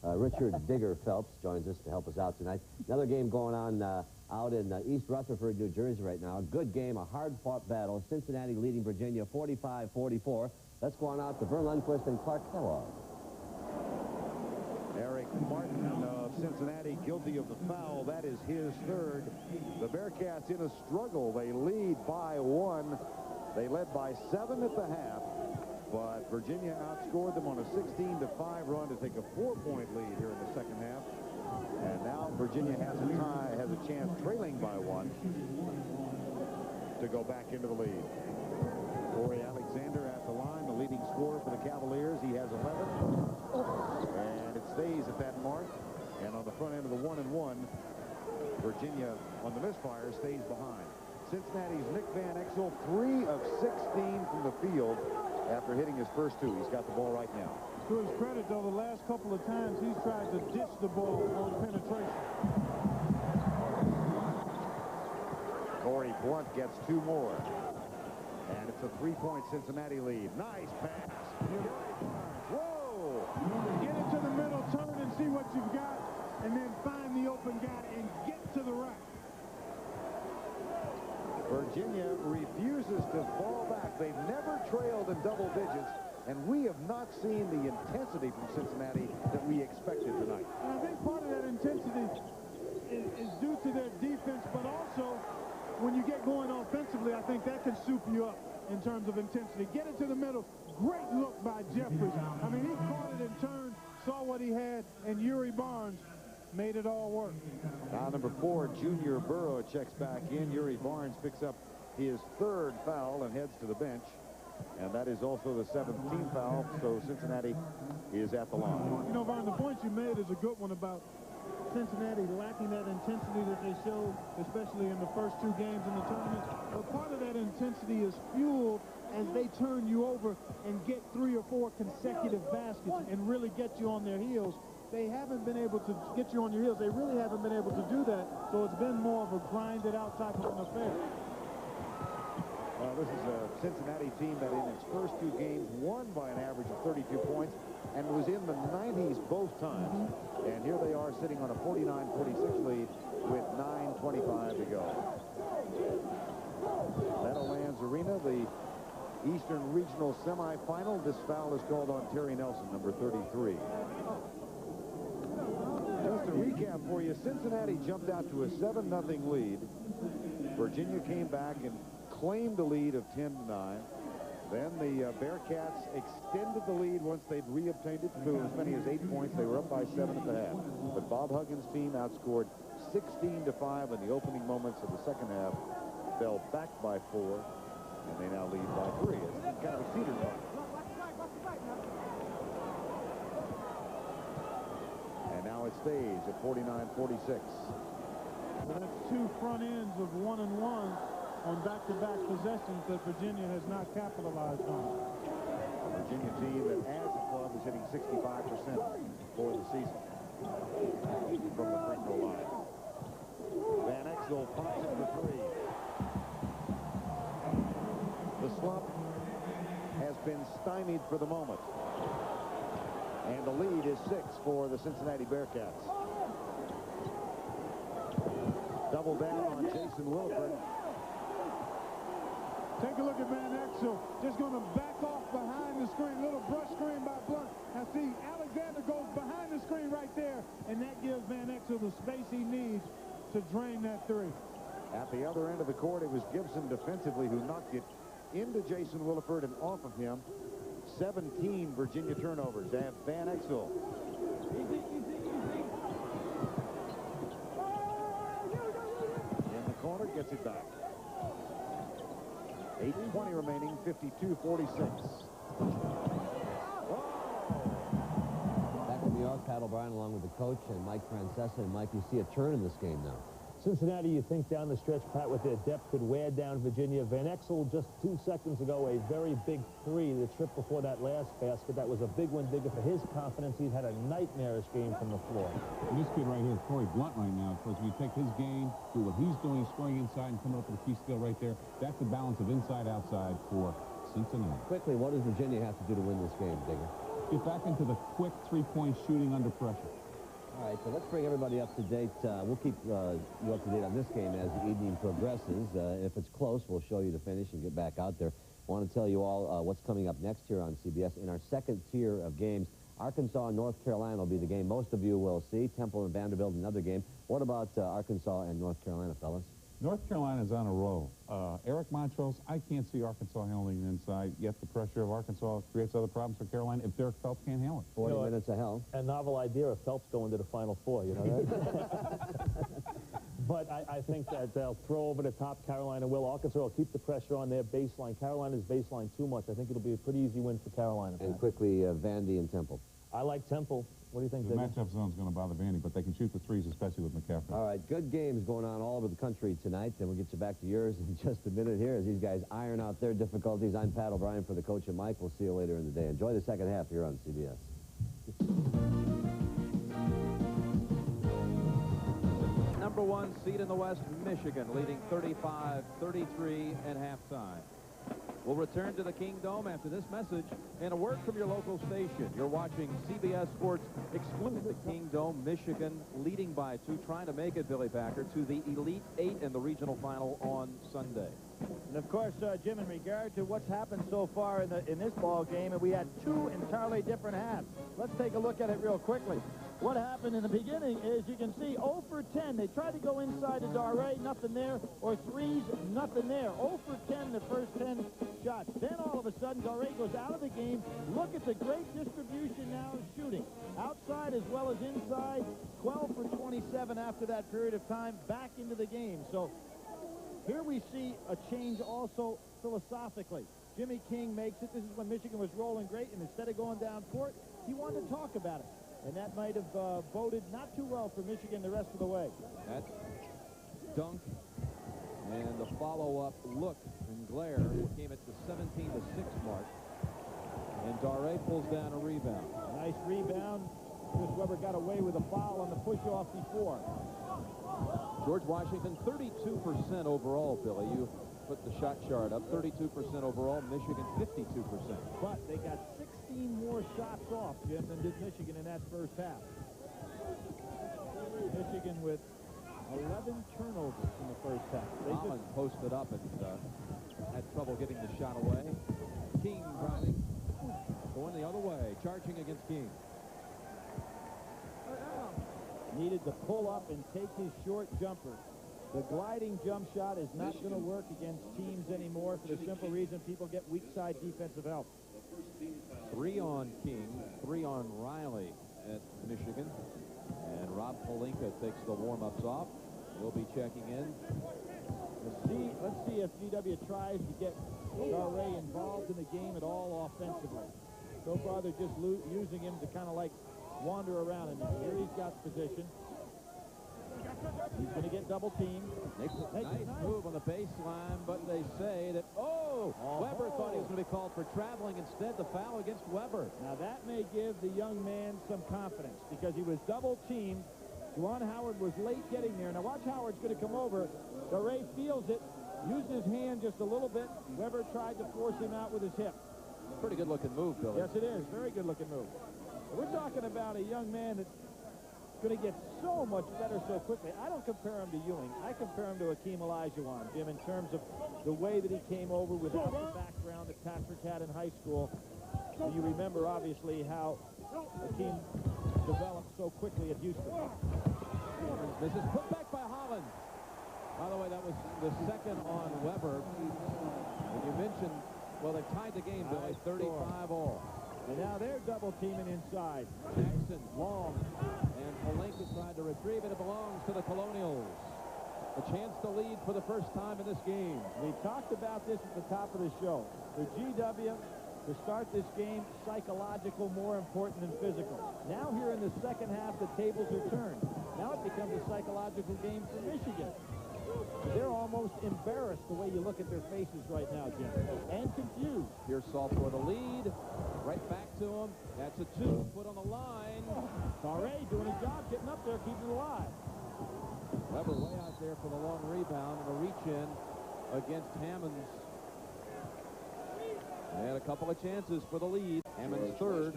Richard Digger Phelps joins us to help us out tonight. Another game going on out in East Rutherford, New Jersey right now. A good game, a hard-fought battle. Cincinnati leading Virginia 45-44. Let's go on out to Vern Lundquist and Clark Kellogg. Eric Martin of Cincinnati guilty of the foul. That is his third. The Bearcats in a struggle. They lead by 1. They led by 7 at the half, but Virginia outscored them on a 16-5 run to take a 4-point lead here in the second half. And now Virginia has a chance, trailing by 1, to go back into the lead. Corey Alexander at the line, the leading scorer for the Cavaliers. He has 11. And it stays at that mark. And on the front end of the 1-1, Virginia, on the misfire, stays behind. Cincinnati's Nick Van Exel, 3 of 16 from the field after hitting his first 2. He's got the ball right now. To his credit, though, the last couple of times he's tried to dish the ball on penetration. Corey Blunt gets 2 more. And it's a 3-point Cincinnati lead. Nice pass. Whoa! Get it to the middle, turn and see what you've got, and then find the open guy and get to the rack. Virginia refuses to fall back. They've never trailed in double digits, and we have not seen the intensity from Cincinnati that we expected tonight. And I think part of that intensity is due to their defense, but also when you get going offensively, I think that can soup you up in terms of intensity. Get it to the middle. Great look by Jeffries. I mean, he caught it and turned, saw what he had, and Yuri Barnes made it all work. Now number 4, Junior Burrow checks back in. Yuri Barnes picks up his 3rd foul and heads to the bench. And that is also the 17th foul, so Cincinnati is at the line. You know, Vern, the point you made is a good one about Cincinnati lacking that intensity that they showed, especially in the first 2 games in the tournament. But part of that intensity is fueled as they turn you over and get 3 or 4 consecutive baskets and really get you on their heels. They haven't been able to get you on your heels. They really haven't been able to do that, so it's been more of a grinded out type of an affair. This is a Cincinnati team that in its first 2 games won by an average of 32 points and was in the 90s both times. And here they are sitting on a 49-46 lead with 9:25 to go. Meadowlands Arena, the Eastern Regional Semifinal. This foul is called on Terry Nelson, number 33. Just to recap for you, Cincinnati jumped out to a 7-0 lead. Virginia came back and claimed a lead of 10-9. Then the Bearcats extended the lead once they'd reobtained it to as many as 8 points. They were up by 7 at the half. But Bob Huggins' team outscored 16-5 in the opening moments of the second half. Fell back by 4, and they now lead by 3. It's kind of a teeter totter. And now it stays at 49-46. Well, that's 2 front ends of 1-1 on back-to-back possessions that Virginia has not capitalized on. Virginia team that as a club is hitting 65% for the season from the free throw line. Van Exel pops it for 3. The slump has been stymied for the moment. And the lead is 6 for the Cincinnati Bearcats. Double down on Jason Wilford. Take a look at Van Exel. Just going to back off behind the screen. Little brush screen by Blunt. Now see, Alexander goes behind the screen right there, and that gives Van Exel the space he needs to drain that 3. At the other end of the court, it was Gibson defensively who knocked it into Jason Williford and off of him. 17 Virginia turnovers. They have Van Exel. In the corner, gets it back. 8:20 remaining, 52-46. Back in New York, Pat O'Brien along with the coach and Mike Francesa. And Mike, you see a turn in this game now. Cincinnati, you think down the stretch, Pat, with their depth, could wear down Virginia. Van Exel just 2 seconds ago, a very big three. The trip before that last basket, that was a big one, bigger for his confidence. He's had a nightmarish game from the floor. And this kid right here, Corey Blunt, right now, because we take his game, do what he's doing, scoring inside and coming up with a key skill right there. That's the balance of inside-outside for Cincinnati. Quickly, what does Virginia have to do to win this game, Digger? Get back into the quick three-point shooting under pressure. All right, so let's bring everybody up to date. We'll keep you up to date on this game as the evening progresses. If it's close, we'll show you the finish and get back out there. I want to tell you all what's coming up next here on CBS. In our second tier of games, Arkansas and North Carolina will be the game most of you will see. Temple and Vanderbilt, another game. What about Arkansas and North Carolina, fellas? North Carolina's on a roll. Eric Montrose, I can't see Arkansas handling inside, yet the pressure of Arkansas creates other problems for Carolina if Derek Phelps can't handle it. 40 minutes of hell. A novel idea of Phelps going to the Final Four, you know that? But I think that they'll throw over the top. Carolina will. Arkansas will keep the pressure on their baseline. Carolina's baseline too much. I think it'll be a pretty easy win for Carolina. And quickly, Vandy and Temple. I like Temple. What do you think, The Digger? matchup zone's going to bother Vandy, but they can shoot the threes, especially with McCaffrey. All right, good games going on all over the country tonight, and we'll get you back to yours in just a minute here as these guys iron out their difficulties. I'm Pat O'Brien for the coach and Mike. We'll see you later in the day. Enjoy the second half here on CBS. Number 1 seed in the West, Michigan, leading 35-33 at halftime. We'll return to the Kingdome after this message and a word from your local station. You're watching CBS Sports exclusive. The Kingdome, Michigan leading by 2, trying to make it, Billy Packer, to the Elite 8 in the regional final on Sunday. And of course, Jim, in regard to what's happened so far in this ball game, and we had 2 entirely different halves. Let's take a look at it real quickly. What happened in the beginning is you can see 0 for 10. They tried to go inside to Daré, nothing there, or threes, nothing there. 0 for 10 the first 10 shots. Then all of a sudden, Daré goes out of the game. Look at the great distribution now of shooting. Outside as well as inside. 12 for 27 after that period of time, back into the game. So here we see a change also philosophically. Jimmy King makes it. This is when Michigan was rolling great, and instead of going down court, he wanted to talk about it. And that might have boded not too well for Michigan the rest of the way. That dunk and the follow-up look and glare came at the 17-6 mark. And Daré pulls down a rebound. Nice rebound. Chris Webber got away with a foul on the push-off before. George Washington, 32% overall, Billy. You put the shot chart up. 32% overall. Michigan, 52%. But they got 16 more shots off, Jim, than did Michigan in that first half. Michigan with 11 turnovers in the first half. Holland posted up and had trouble getting the shot away. King driving. Going the other way. Charging against King. Needed to pull up and take his short jumper. The gliding jump shot is not going to work against teams anymore for the simple reason people get weak side defensive help. 3 on King, 3 on Riley at Michigan. And Rob Pelinka takes the warm-ups off. He'll be checking in. Let's see if GW tries to get Daré involved in the game at all offensively. So far, they're just using him to kind of like wander around in there. Here he's got position. He's going to get double teamed. Nice move on the baseline, but they say that, Webber thought he was going to be called for traveling. Instead, the foul against Webber. Now, that may give the young man some confidence because he was double teamed. Juwan Howard was late getting there. Now, watch Howard's going to come over. Daré feels it, used his hand just a little bit. Webber tried to force him out with his hip. Pretty good-looking move, Billy. Yes, it is. Very good-looking move. We're talking about a young man that's going to get so much better so quickly. I don't compare him to Ewing. I compare him to Akeem Olajuwon, Jim, in terms of the way that he came over without the background that Patrick had in high school. And you remember, obviously, how Akeem developed so quickly at Houston. This is put back by Holland. By the way, that was the second on Webber. And you mentioned, well, they tied the game, Billy, 35-all. And now they're double teaming inside. Jackson, long, and Pelinka tried to retrieve it. It belongs to the Colonials. A chance to lead for the first time in this game. We talked about this at the top of the show. For GW, to start this game, psychological more important than physical. Now here in the the second half, the tables are turned. Now it becomes a psychological game for Michigan. They're almost embarrassed the way you look at their faces right now, Jim, and confused. Here's Salt for the lead. Right back to him. That's a 2. Put on the line. Daré doing a job getting up there, keeping it alive. Weber way out there for the long rebound and a reach-in against Hammonds. They had a couple of chances for the lead. Hammonds third.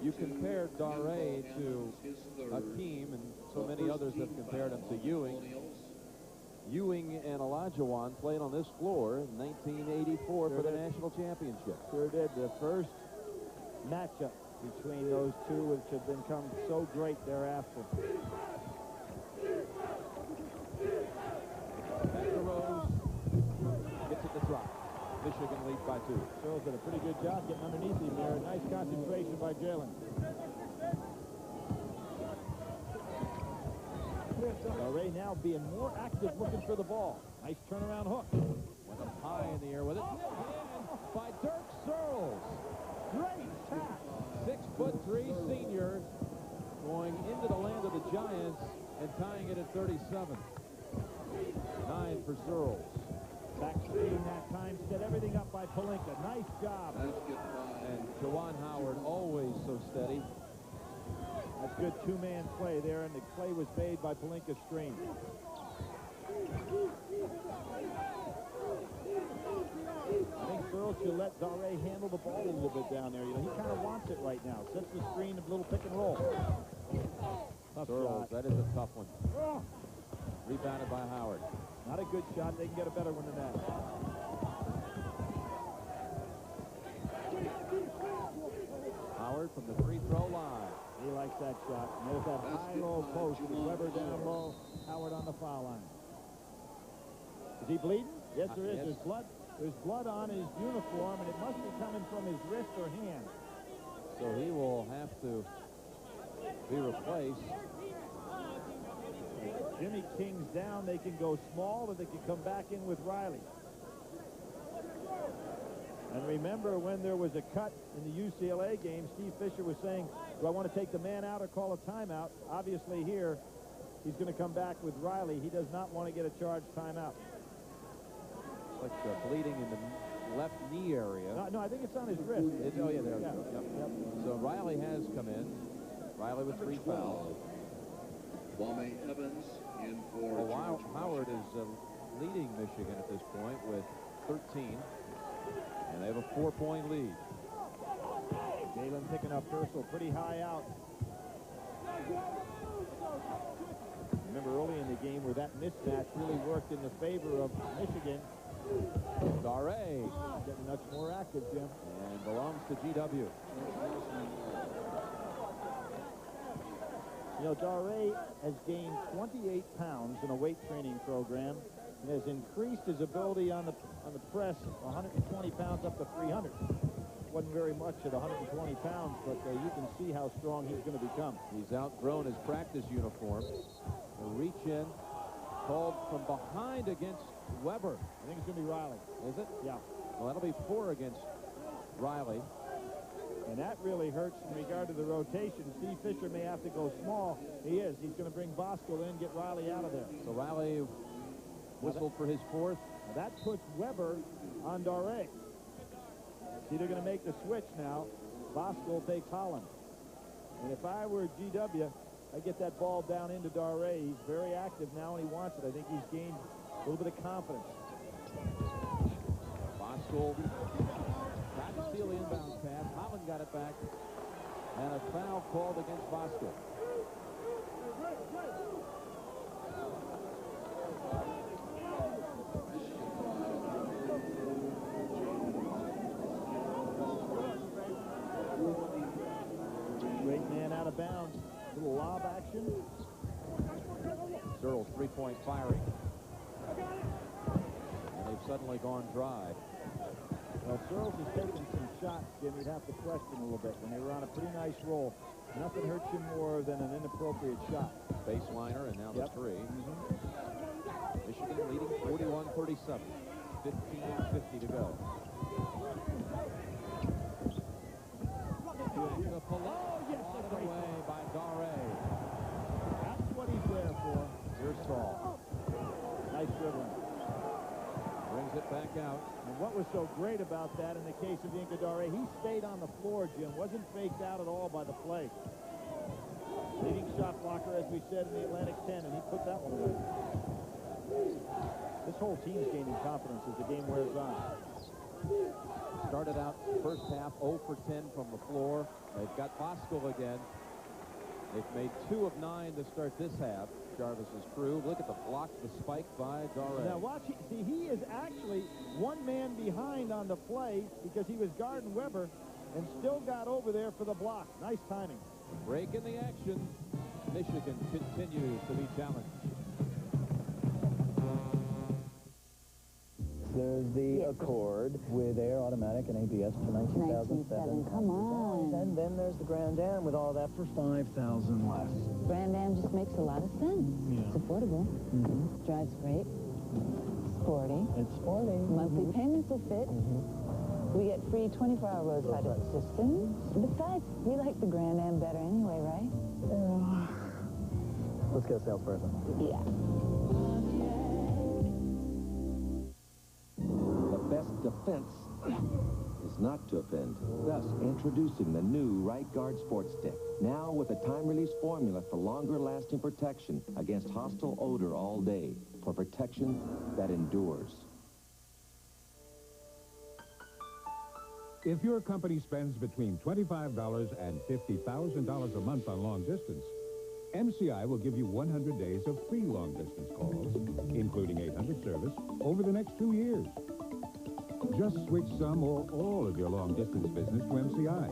You compared Daré to Hakeem, and so many others have compared him to Ewing. Ewing and Olajuwon played on this floor in 1984 for the national championship. Sure did. The first matchup between those two, which have become so great thereafter. Back to Rose. Gets it to drop. Michigan leads by 2. Searles did a pretty good job getting underneath him there. Nice concentration by Jalen. Ray now being more active looking for the ball. Nice turnaround hook. Went up high in the air with it. And by Dirk Searles. Great pass. 6'3" senior going into the land of the Giants and tying it at 37. 9 for Searles. Back screen that time, set everything up by Pelinka. Nice job. And Jawan Howard always so steady. That's good two-man play there, and the play was made by Pelinka's screen. I think Searles should let Daré handle the ball a little bit down there. You know, he kind of wants it right now. Sets the screen, a little pick and roll. Tough Searles, shot. that is a tough one. Rebounded by Howard. Not a good shot. They can get a better one than that. Howard from the free throw line. He likes that shot. And there's that high-low post with Weber down low, Howard on the foul line. Is he bleeding? Yes, there is. Yes. There's blood on his uniform, and it must be coming from his wrist or hand. So he will have to be replaced. Jimmy King's down. They can go small, or they can come back in with Riley. And remember, when there was a cut in the UCLA game, Steve Fisher was saying, do I want to take the man out or call a timeout? Obviously here, he's going to come back with Riley. He does not want to get a charged timeout. Like bleeding in the left knee area. No, I think it's on his wrist. Oh, yeah, there. Yeah. Yep. So Riley has come in. Riley with 3 fouls. Wame Evans in for Well, Howard is leading Michigan at this point with 13. And they have a 4-point lead. Jalen picking up Purcell pretty high out. Remember early in the game where that mismatch really worked in the favor of Michigan. Daré getting much more active, Jim. And belongs to GW. You know, Daré has gained 28 pounds in a weight training program and has increased his ability on the press 120 pounds up to 300. Wasn't very much at 120 pounds, but you can see how strong he's going to become. He's outgrown his practice uniform. A reach in called from behind against Weber. I think it's going to be Riley. Is it? Yeah. Well, that'll be 4 against Riley. And that really hurts in regard to the rotation. Steve Fisher may have to go small. He is. He's going to bring Bosco in, get Riley out of there. So Riley whistled for his 4th. Now that puts Weber on Daré. See, they're going to make the switch now. Bosco takes Holland. And if I were GW, I'd get that ball down into Daré. He's very active now, and he wants it. I think he's gained a little bit of confidence. Bosco tried to steal the inbound pass. Holland got it back. And a foul called against Bosco. Great man out of bounds. Little lob action. Searles 3-point firing. And they've suddenly gone dry. Well, Searles has taken some shots, Jim, you'd have to question a little bit. When they were on a pretty nice roll, nothing hurts you more than an inappropriate shot. Baseliner, and now the 3. Michigan leading 41-37. 15:50 to go. The pull-up, away by what was so great about that in the case of Incadare, he stayed on the floor, Jim. Wasn't faked out at all by the play. Leading shot blocker, as we said, in the Atlantic 10, and he put that one away. This whole team's gaining confidence as the game wears on. Started out first half 0 for 10 from the floor. They've got Bosco again. They've made 2 of 9 to start this half. Jarvis's crew. Look at the block, the spike by Dare. Now watch, see, he is actually one man behind on the play because he was guarding Weber and still got over there for the block. Nice timing. Break in the action. Michigan continues to be challenged. There's the Accord with air, automatic, and ABS for 19,700. Come on. And then there's the Grand Am with all that for 5,000 less. Grand Am just makes a lot of sense. Yeah. It's affordable. Drives great. Sporty. It's sporty. Monthly payments will fit. We get free 24-hour roadside assistance. Besides, we like the Grand Am better anyway, right? Let's get a salesperson. Yeah. The best defense is not to offend. Thus, introducing the new Right Guard Sports Stick. Now with a time-release formula for longer-lasting protection against hostile odor all day. For protection that endures. If your company spends between $25 and $50,000 a month on long distance, MCI will give you 100 days of free long-distance calls, including 800 service, over the next 2 years. Just switch some or all of your long-distance business to MCI.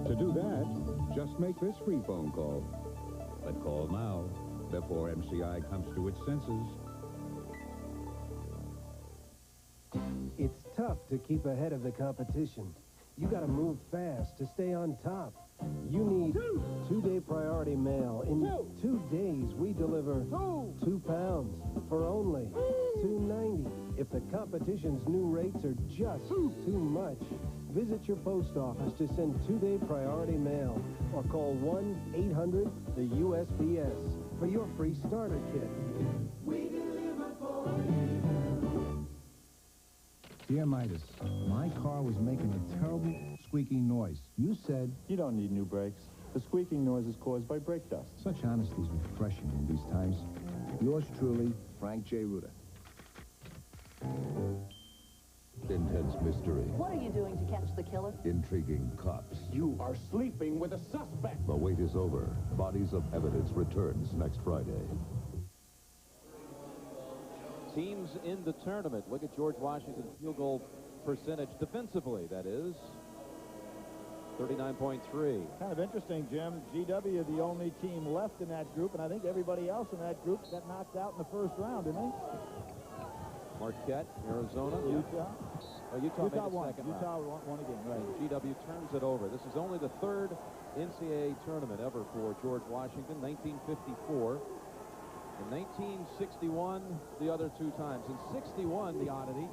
To do that, just make this free phone call. But call now, before MCI comes to its senses. It's tough to keep ahead of the competition. You got to move fast to stay on top. You need two-day priority mail. In 2 days, we deliver 2 pounds for only $2.90. If the competition's new rates are just too much, visit your post office to send 2-day priority mail or call 1-800-USPS for your free starter kit. We deliver for you. Dear Midas, my car was making a terrible squeaking noise. You said... You don't need new brakes. The squeaking noise is caused by brake dust. Such honesty is refreshing in these times. Yours truly, Frank J. Ruda. Intense mystery. What are you doing to catch the killer? Intriguing cops. You are sleeping with a suspect. The wait is over. Bodies of Evidence returns next Friday. Teams in the tournament. Look at George Washington's field goal percentage defensively, that is. 39.3. Kind of interesting, Jim. GW, the only team left in that group, and I think everybody else in that group got knocked out in the first round, didn't they? Marquette, Arizona. Utah. Utah won. Second Utah round. won again, right. GW turns it over. This is only the 3rd NCAA tournament ever for George Washington. 1954. In 1961, the other 2 times. In 61, the oddity,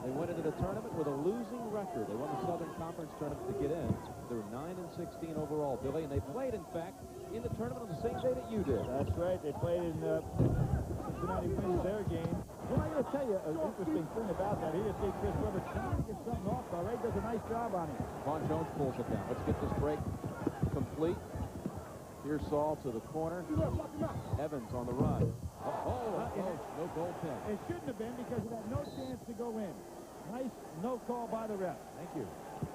they went into the tournament with a losing record. They won the Southern Conference tournament to get in. They were 9-16 overall, Billy, and they played, in fact, in the tournament on the same day that you did. That's right. They played in Cincinnati wins their game. Well, I got to tell you an interesting thing about that. Here you see Chris Webber trying to get something off. Already does a nice job on him. Vaughn Jones pulls it down. Let's get this break complete. Pearsall to the corner. Evans on the run. No goaltend. It shouldn't have been because it had no chance to go in. Nice no call by the ref. Thank you.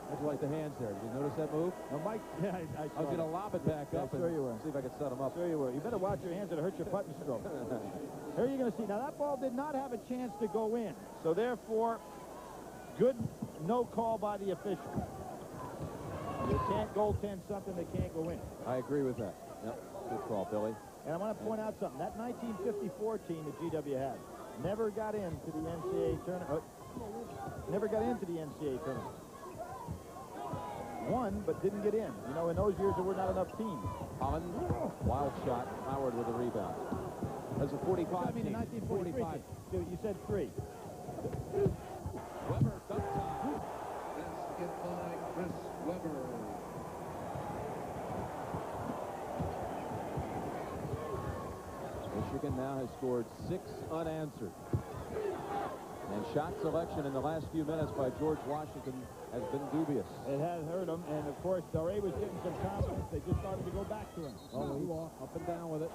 How'd you like the hands there? Did you notice that move? No, Mike, yeah, I was going to lob it back up and see if I could set him up. Sure you were. You better watch your hands. It'll hurt your button stroke. Here you're going to see. Now, that ball did not have a chance to go in. So, therefore, good no call by the official. You can't goaltend something that can't go in. I agree with that. Yep. Good call, Billy. And I want to point out something. That 1954 team that GW had never got into the NCAA tournament. Never got into the NCAA tournament. Won, but didn't get in. You know, in those years, there were not enough teams. Holland, wild shot. Howard with a rebound. That's a 45 I mean, team. 1945. You said 3. Weber, dunk time. Basket by Chris Weber. Michigan now has scored 6 unanswered. And shot selection in the last few minutes by George Washington has been dubious. It has hurt him, and of course, Doré was getting some confidence. They just started to go back to him. Oh, he up and down with it.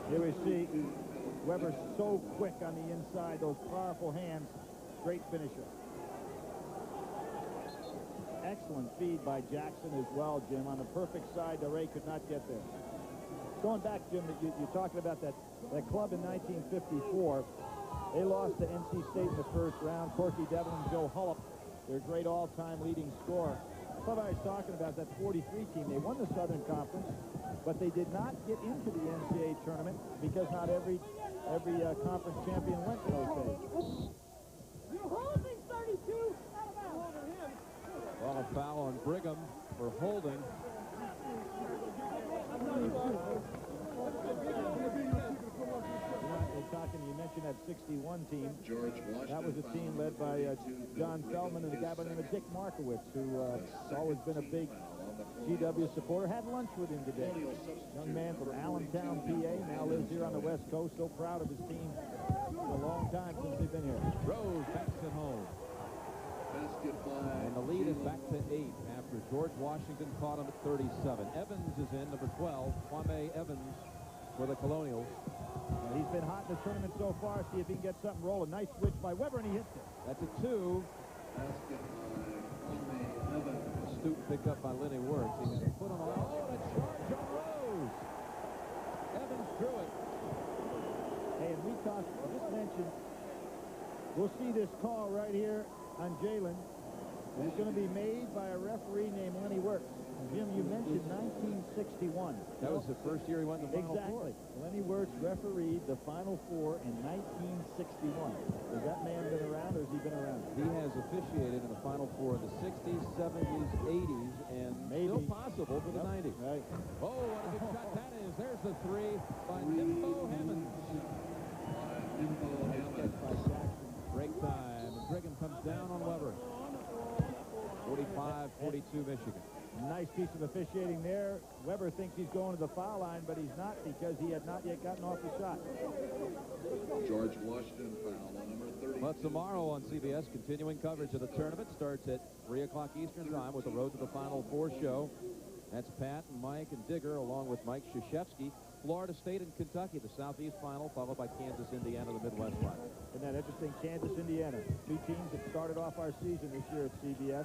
Here we see Weber so quick on the inside, those powerful hands. Great finisher. Excellent feed by Jackson as well, Jim. On the perfect side, Doré could not get there. Going back, Jim, you're talking about that club in 1954. They lost to NC State in the first round. Corky Devlin, Joe Hullop, their great all-time leading scorer. The club I was talking about, that 43 team, they won the Southern Conference, but they did not get into the NCAA tournament because not every conference champion went in those days. You're holding 32. Well, a foul on Brigham for holding. You mentioned that 61 team. That was a team led by John Feldman and a guy by the name of Dick Markowitz, who has always been a big GW supporter. Had lunch with him today. Young man from Allentown, PA, now lives here on the West Coast. So proud of his team. For a long time since they've been here. Rose backs it home. And the lead is back to 8 after George Washington caught him at 37. Evans is in, number 12. Kwame Evans for the Colonials. He's been hot in the tournament so far. See if he can get something rolling. Nice switch by Weber, and he hits it. That's a 2. Stoop picked up by Lenny Wirtz. He had a foot on the line. Oh, and a charge on Rose. Evans drew it. Hey, and we just mentioned, we'll see this call right here on Jalen. It's going to be made by a referee named Lenny Wirtz. Jim, you mentioned 1961. That was the first year he won the Final Four. Exactly. Lenny Wirtz refereed the Final Four in 1961. Has that man been around, or has he been around? He has officiated in the Final Four in the 60s, 70s, 80s, and still possible for the 90s. Right. Oh, what a big shot that is. There's the 3 by Nimbo Hammond. Break time, and Brigham comes down on Weber. 45-42 Michigan. Nice piece of officiating there. Weber thinks he's going to the foul line, but he's not because he had not yet gotten off the shot. George Washington foul on number 30. But tomorrow on CBS, continuing coverage of the tournament starts at 3 o'clock Eastern time with the Road to the Final Four show. That's Pat and Mike and Digger along with Mike Krzyzewski. Florida State and Kentucky, the Southeast final, followed by Kansas, Indiana, the Midwest final. Isn't that interesting? Kansas, Indiana. Two teams that started off our season this year at CBS.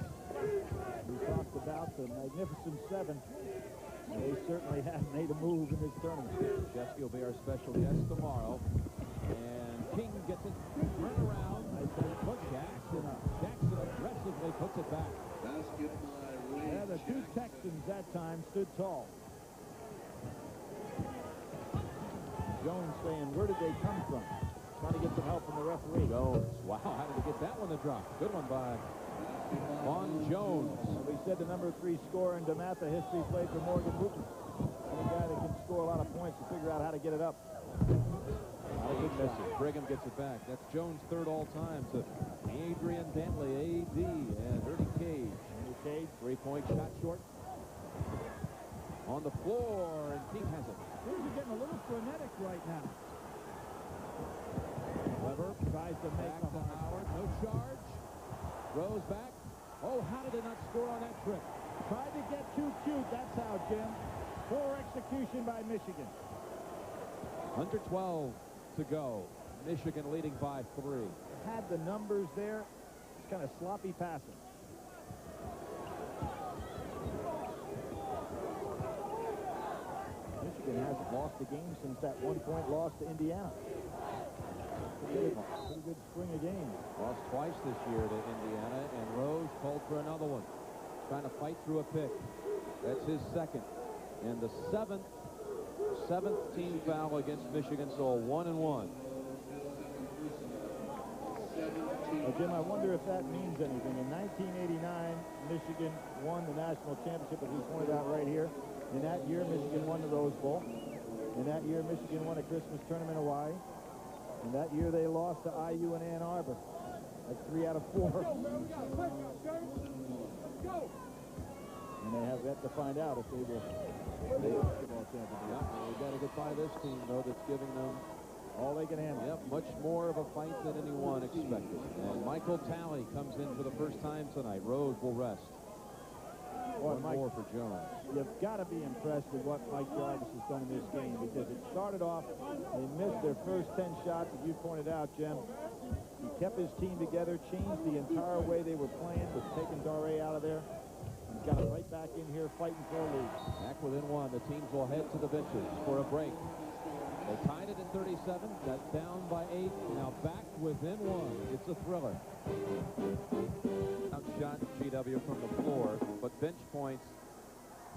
We talked about the Magnificent Seven. They certainly have made a move in this tournament. Krzyzewski will be our special guest tomorrow. And King gets it. Turn around. Look, Jackson aggressively puts it back. Basket by Ray. Yeah, the two Texans that time stood tall. Jones saying, where did they come from? Trying to get some help from the referee. Jones. Wow, how did he get that one to drop? Good one by Vaughn Jones. We said the number 3 scorer in DeMatha history played for Morgan Wooten. Any guy that can score a lot of points to figure out how to get it up. Not a good message. Brigham gets it back. That's Jones' third all-time to Adrian Dantley, A.D. and Ernie Cage. Ernie Cage, 3-point shot short. On the floor, and King has it. Things are getting a little frenetic right now. Weber tries to make back to Howard. No charge. Rose back. Oh, how did they not score on that trip? Tried to get too cute. That's how, Jim. Poor execution by Michigan. Under 12 to go. Michigan leading by 3. Had the numbers there. It's kind of sloppy passing. Michigan hasn't lost a game since that 1-point loss to Indiana. Pretty good string of games. Lost twice this year to Indiana, and Rose called for another one. Trying to fight through a pick. That's his second. And the seventh team foul against Michigan, so a 1-and-1. Jim, I wonder if that means anything. In 1989, Michigan won the national championship, as we pointed out right here. In that year, Michigan won the Rose Bowl. In that year, Michigan won a Christmas tournament in Hawaii. In that year, they lost to IU in Ann Arbor. That's 3 out of 4. And they have yet to find out if they will win the basketball championship. We've got to get by this team, though, that's giving them All they can handle. Yep, much more of a fight than anyone expected. And Michael Talley comes in for the first time tonight. Rose will rest. One more for Jones. You've got to be impressed with what Mike Jarvis has done in this game, because it started off, they missed their first 10 shots, as you pointed out, Jim. He kept his team together, changed the entire way they were playing, was taking Dare out of there. He's got it right back in here fighting for a lead. Back within one. The teams will head to the benches for a break. They tied it at 37, got down by 8, now back within 1. It's a thriller. Outshot GW from the floor, but bench points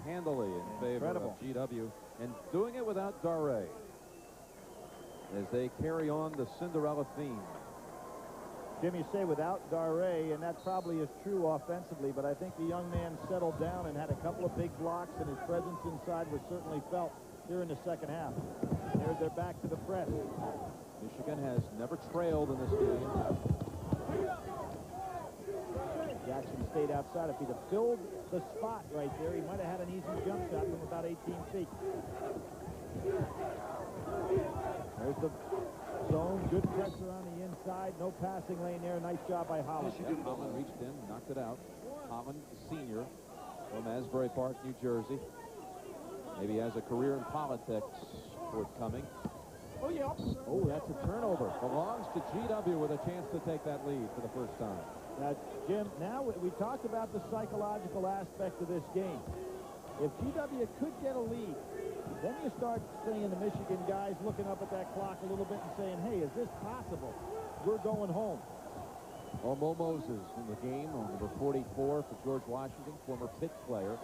handily in favor of GW, and doing it without Dare as they carry on the Cinderella theme. Jim, you say without Dare, and that probably is true offensively, but I think the young man settled down and had a couple of big blocks, and his presence inside was certainly felt here in the second half. They're back to the press. Michigan has never trailed in this game. Jackson stayed outside. If he'd have filled the spot right there, he might have had an easy jump shot from about 18 feet. There's the zone. Good pressure on the inside. No passing lane there. Nice job by Holland. Holland reached in, knocked it out. Holland, senior from Asbury Park, New Jersey. Maybe has a career in politics forthcoming. Oh, yeah. Oh, that's a turnover. Belongs to GW with a chance to take that lead for the first time. Now, Jim, now we talked about the psychological aspect of this game. If GW could get a lead, then you start seeing the Michigan guys looking up at that clock a little bit and saying, hey, is this possible? We're going home. Mo Moses in the game on number 44 for George Washington, former Pitt player.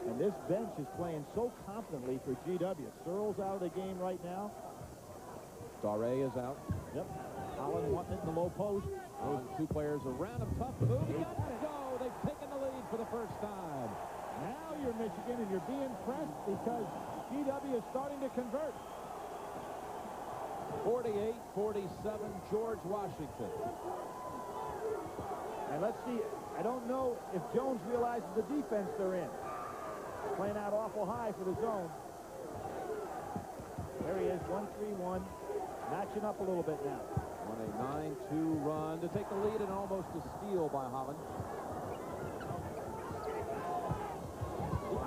And this bench is playing so confidently for GW. Searle's out of the game right now. Dare is out. Yep. Holland wanting it in the low post. Those two players around him. Tough move. He got it. Go. They've taken the lead for the first time. Now you're Michigan, and you're being pressed because GW is starting to convert. 48-47, George Washington. And let's see. I don't know if Jones realizes the defense they're in. Playing out awful high for the zone. There he is, 1-3-1. Matching up a little bit now. On a 9-2 run to take the lead and almost a steal by Holland.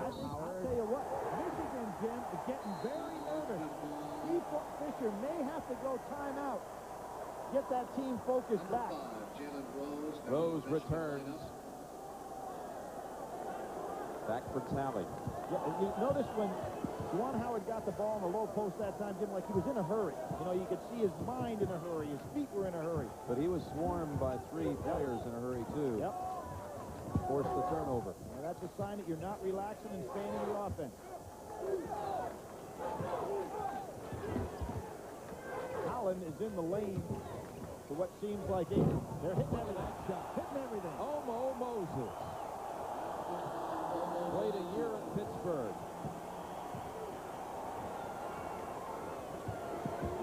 I'll tell you what, Michigan, Jim, is getting very nervous. Steve Fisher may have to go timeout. Get that team focused back. Rose returns. Back for Talley. Yeah, you notice when Juwan Howard got the ball in the low post that time, Jim, like he was in a hurry. You know, you could see his mind in a hurry. His feet were in a hurry. But he was swarmed by 3 players in a hurry, too. Yep. Forced the turnover. Well, that's a sign that you're not relaxing and staying in your offense. Holland is in the lane for what seems like 8. They're hitting everything. Hitting everything. Mo Moses. Played a year at Pittsburgh.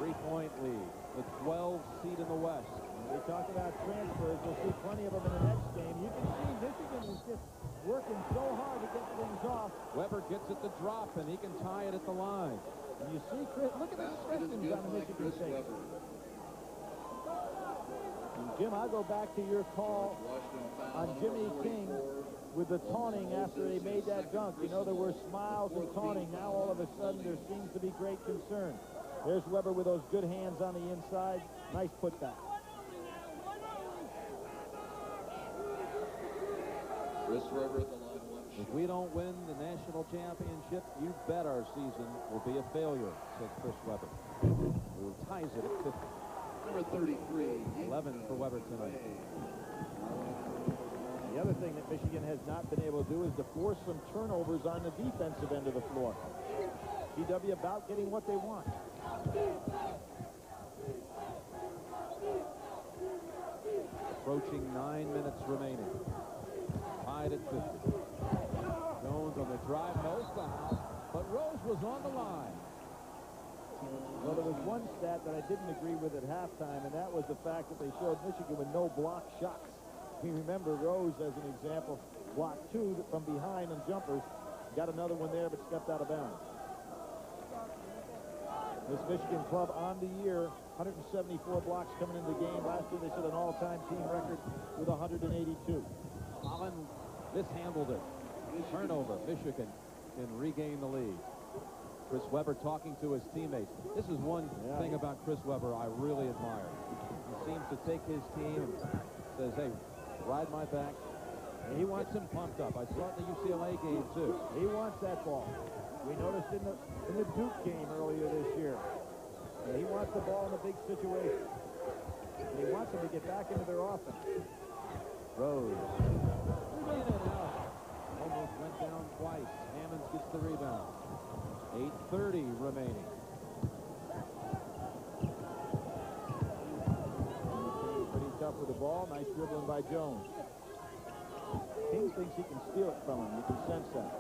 3-point lead. The 12th seed in the West. We talk about transfers. We'll see plenty of them in the next game. You can see Michigan is just working so hard to get things off. Weber gets it to drop, and he can tie it at the line. And you see, Chris, look at the Christians on the Michigan state. And Jim, I'll go back to your call on Jimmy King with the taunting after they made that dunk. You know, there were smiles and taunting. Now all of a sudden there seems to be great concern. There's Weber with those good hands on the inside. Nice putback. Chris Weber at the line. If we don't win the national championship, you bet our season will be a failure, said Chris Weber, who ties it at 50. Number 33. 11 for Weber tonight. The other thing that Michigan has not been able to do is to force some turnovers on the defensive end of the floor. GW about getting what they want. Approaching 9 minutes remaining. Tied at 50. Jones on the drive, no foul, but Rose was on the line. Well, there was one stat that I didn't agree with at halftime, and that was the fact that they showed Michigan with no block shots. We remember Rose as an example, blocked 2 from behind on jumpers. Got another one there, but stepped out of bounds. This Michigan club on the year, 174 blocks coming into the game. Last year they set an all-time team record with 182. Holland mishandled it. Turnover. Michigan can regain the lead. Chris Webber talking to his teammates. This is one thing about Chris Webber I really admire. He seems to take his team and says, hey, ride my back. And he wants him pumped up. I saw it in the UCLA game, too. He wants that ball. We noticed in the Duke game earlier this year. He wants the ball in a big situation. He wants them to get back into their offense. Rose. In and out. Almost went down twice. Hammonds gets the rebound. 8:30 remaining. Pretty tough with the ball. Nice dribbling by Jones. King thinks he can steal it from him. You can sense that.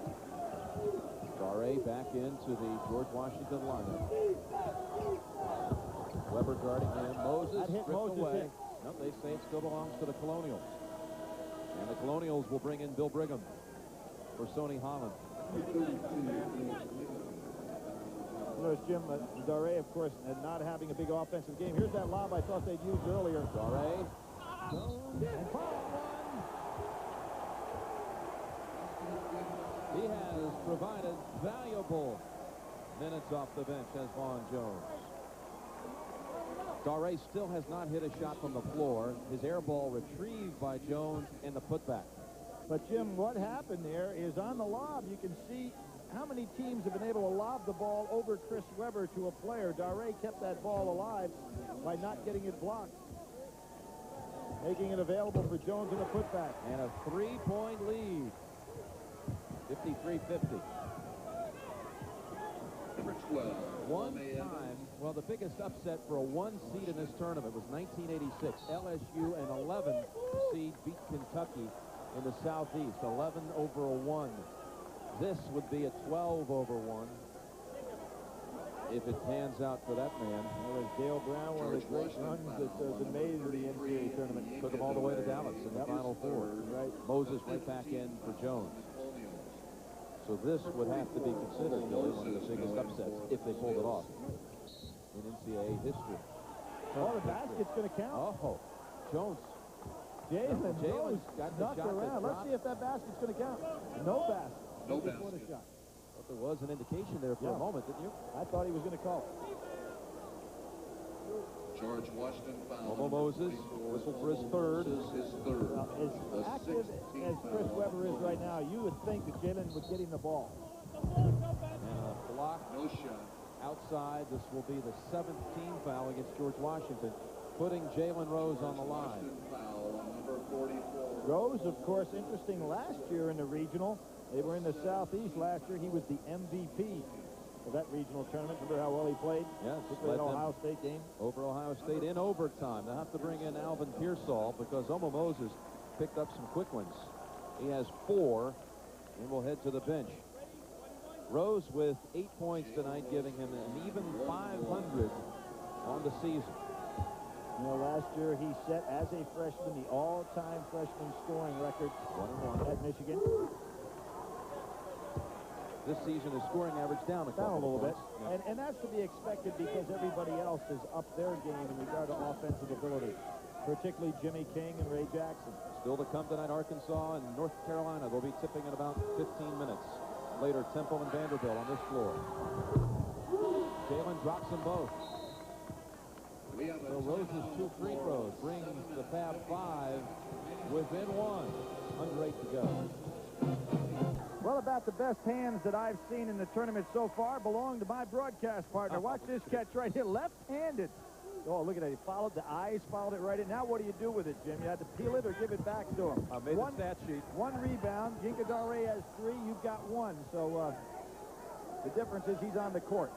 Daré back into the George Washington lineup. Webber guarding him. Moses stripped away. No, they say it still belongs to the Colonials. And the Colonials will bring in Bill Brigham for Sonny Holland. Notice Jim, Daré, of course, not having a big offensive game. Here's that lob I thought they'd used earlier. Daré. He has provided valuable minutes off the bench as Vaughn Jones. Daré still has not hit a shot from the floor. His air ball retrieved by Jones and the putback. But, Jim, what happened there is on the lob, you can see how many teams have been able to lob the ball over Chris Webber to a player. Daré kept that ball alive by not getting it blocked, making it available for Jones in a putback. And a three-point lead. 53-50. One time, well, the biggest upset for a one seed in this tournament was 1986. LSU, an 11 seed, beat Kentucky in the Southeast. 11 over a 1. This would be a 12 over 1 if it pans out for that man. Well, there's Dale Brown, one of the great runs that been made in the NCAA tournament. Took him all the way to Dallas in the Final Four. Right. Moses went back in for Jones. So this would have to be considered, Billy, one of the biggest upsets if they pulled it off in NCAA history. Oh, the basket's going to count. Oh, Jones. Jalen Rose got the knocked shot around. Let's see if that basket's going to count. No basket. No basket. basket. What a shot. But there was an indication there for a moment, didn't you? I thought he was going to call it. George Washington foul. Homo Moses whistled for his third. His third. As active as Chris Webber is right now, you would think that Jalen would get him the ball. And a block. No shot. Outside. This will be the 7th team foul against George Washington, putting Jalen Rose on the line. Foul on number 44. Rose, of course, interesting last year in the regional. They were in the Southeast last year. He was the MVP of that regional tournament. Remember how well he played? Yes, particularly that Ohio State game. Over Ohio State in overtime. They'll have to bring in Alvin Pearsall because Homo Moses picked up some quick ones. He has 4 and will head to the bench. Rose with 8 points tonight, giving him an even 500 on the season. You know, last year he set, as a freshman, the all-time freshman scoring record 1-1 at Michigan. This season, his scoring average down a little bit. Yeah. And that's to be expected because everybody else has upped their game in regard to offensive ability, particularly Jimmy King and Ray Jackson. Still to come tonight, Arkansas and North Carolina. They'll be tipping in about 15 minutes. Later, Temple and Vanderbilt on this floor. Jalen drops them both. So Rose's 2 free throws brings the Fab 5 within 1. Under 8 to go. Well, about the best hands that I've seen in the tournament so far belong to my broadcast partner. Watch this catch right here, left-handed. Oh, look at that. He followed the eyes, followed it right in. Now what do you do with it, Jim? You had to peel it or give it back to him. I made the stat sheet. 1 rebound. Ginka Daré has 3. You've got 1. So the difference is he's on the court.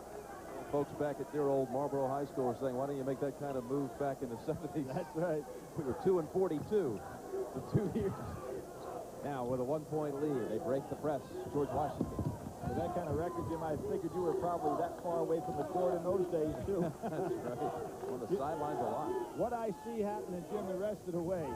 Folks back at dear old Marlboro High School are saying, why don't you make that kind of move back in the 70s? That's right. We were 2 and 42 for 2 years. Now, with a 1-point lead, they break the press. George Washington. With that kind of record, Jim, I figured you were probably that far away from the court in those days, too. That's right. On the sidelines a lot. What I see happening, Jim, the rest of the way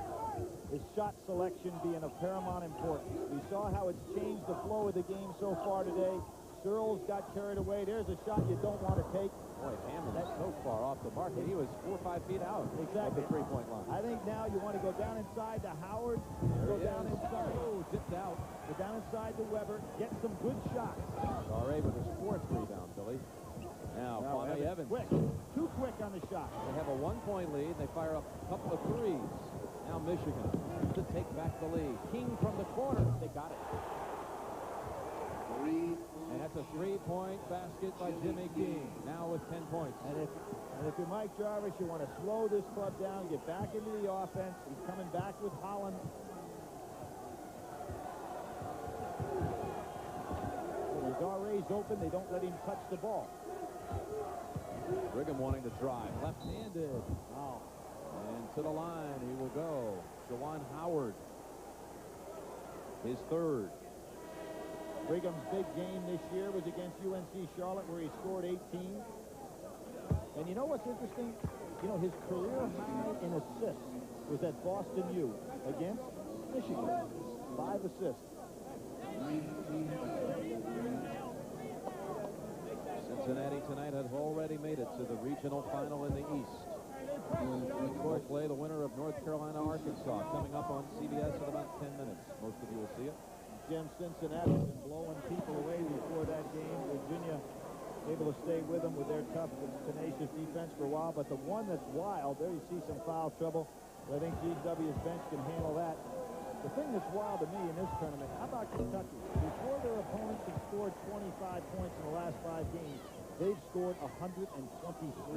is shot selection being of paramount importance. We saw how it's changed the flow of the game so far today. Searles got carried away. There's a shot you don't want to take. Boy, Hammond, that's so far off the mark. He was 4 or 5 feet out of the three-point line. I think now you want to go down inside to Howard, go down inside. Oh, tipped out. Go down inside to Weber, get some good shots. R.A. with his 4th rebound, Billy. Now, Kwame Evans. Quick. Too quick on the shot. They have a 1-point lead. They fire up a couple of threes. Now Michigan to take back the lead. King from the corner. They got it. And that's a 3-point basket by Jimmy King. Now with 10 points. And if you're Mike Jarvis, you want to slow this club down, get back into the offense. He's coming back with Holland. When the RA's open, they don't let him touch the ball. Brigham wanting to drive. Left-handed. Oh. And to the line he will go. Juwan Howard. His 3rd. Brigham's big game this year was against UNC Charlotte, where he scored 18. And you know what's interesting? You know, his career high in assists was at Boston U against Michigan. 5 assists. Cincinnati tonight has already made it to the regional final in the East. We'll play the winner of North Carolina, Arkansas, coming up on CBS in about 10 minutes. Most of you will see it. Jim, Cincinnati's been blowing people away before that game. Virginia able to stay with them with their tough and tenacious defense for a while. But the one that's wild, there you see some foul trouble. I think GW's bench can handle that. The thing that's wild to me in this tournament, how about Kentucky? Before their opponents have scored 25 points in the last 5 games, they've scored 123.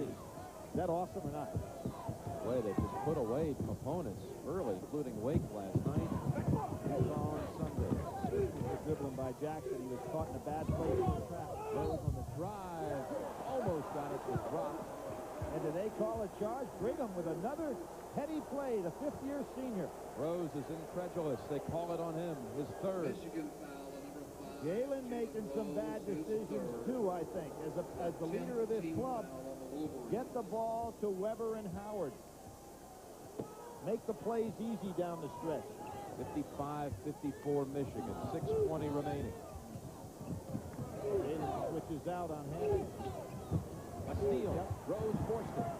Is that awesome or not? Boy, they just put away opponents early, including Wake last night. On Sunday. Dribbling by Jackson. He was caught in a bad place in the trap. Rose on the drive. Almost got it to drop. And do they call a charge? Brigham with another heady play, the 5th-year senior. Rose is incredulous. They call it on him, his 3rd. Galen making some bad decisions, too, I think. As the leader of this club, get the ball to Weber and Howard. Make the plays easy down the stretch. 55-54 Michigan. 6:20 remaining. Galen switches out on Hammond. A steal. Yep. Rose forced it.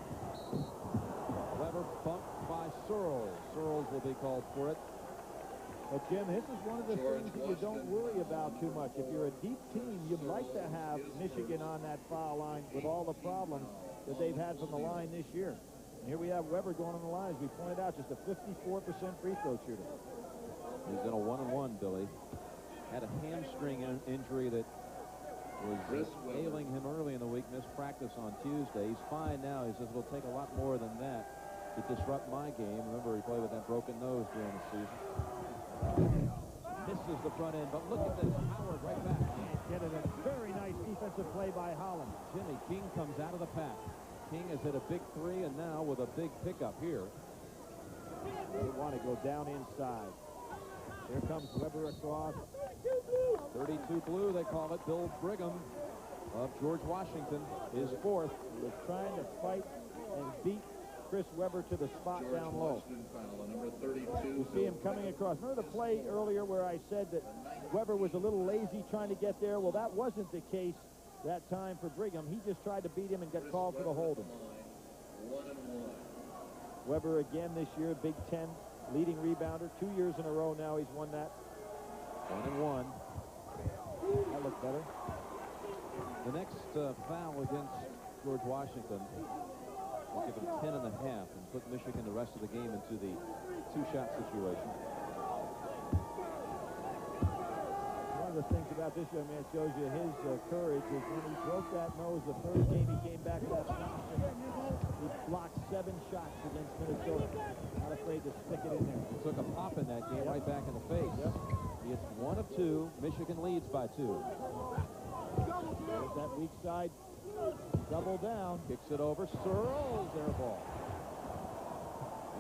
Weber bumped by Searles. Searles will be called for it. But, Jim, this is one of the things that you don't worry about too much. If you're a deep team, you'd like to have Michigan on that foul line with all the problems that they've had from the line this year. And here we have Weber going on the line, as we pointed out, just a 54% free throw shooter. He's in a 1-and-1, Billy. Had a hamstring injury that was ailing him early in the week, missed practice on Tuesday. He's fine now. He says it'll take a lot more than that to disrupt my game. Remember, he played with that broken nose during the season. Misses the front end, but look at this. Howard right back. Get it. A very nice defensive play by Holland. Jimmy King comes out of the pack. King has hit a big 3, and now with a big pickup here. They want to go down inside. Here comes Weber across. 32 blue, they call it. Bill Brigham of George Washington is 4th. He was trying to fight and beat Chris Weber to the spot down low. You see him coming across. Remember the play earlier where I said that Weber was a little lazy trying to get there? Well, that wasn't the case that time for Brigham. He just tried to beat him and got called for the holding. Weber again this year, Big Ten leading rebounder. 2 years in a row now he's won that. 1-and-1. That looked better. The next foul against George Washington will give him 10.5 and put Michigan the rest of the game into the 2-shot situation. One of the things about this young man shows you his courage is when he broke that nose the first game he came back to that scholarship. He blocked 7 shots against Minnesota. Not afraid to stick it in there. He took a pop in that game right back in the face. Yep. He hits 1 of 2. Michigan leads by 2. There's that weak side. Double down. Kicks it over. Searles, air ball.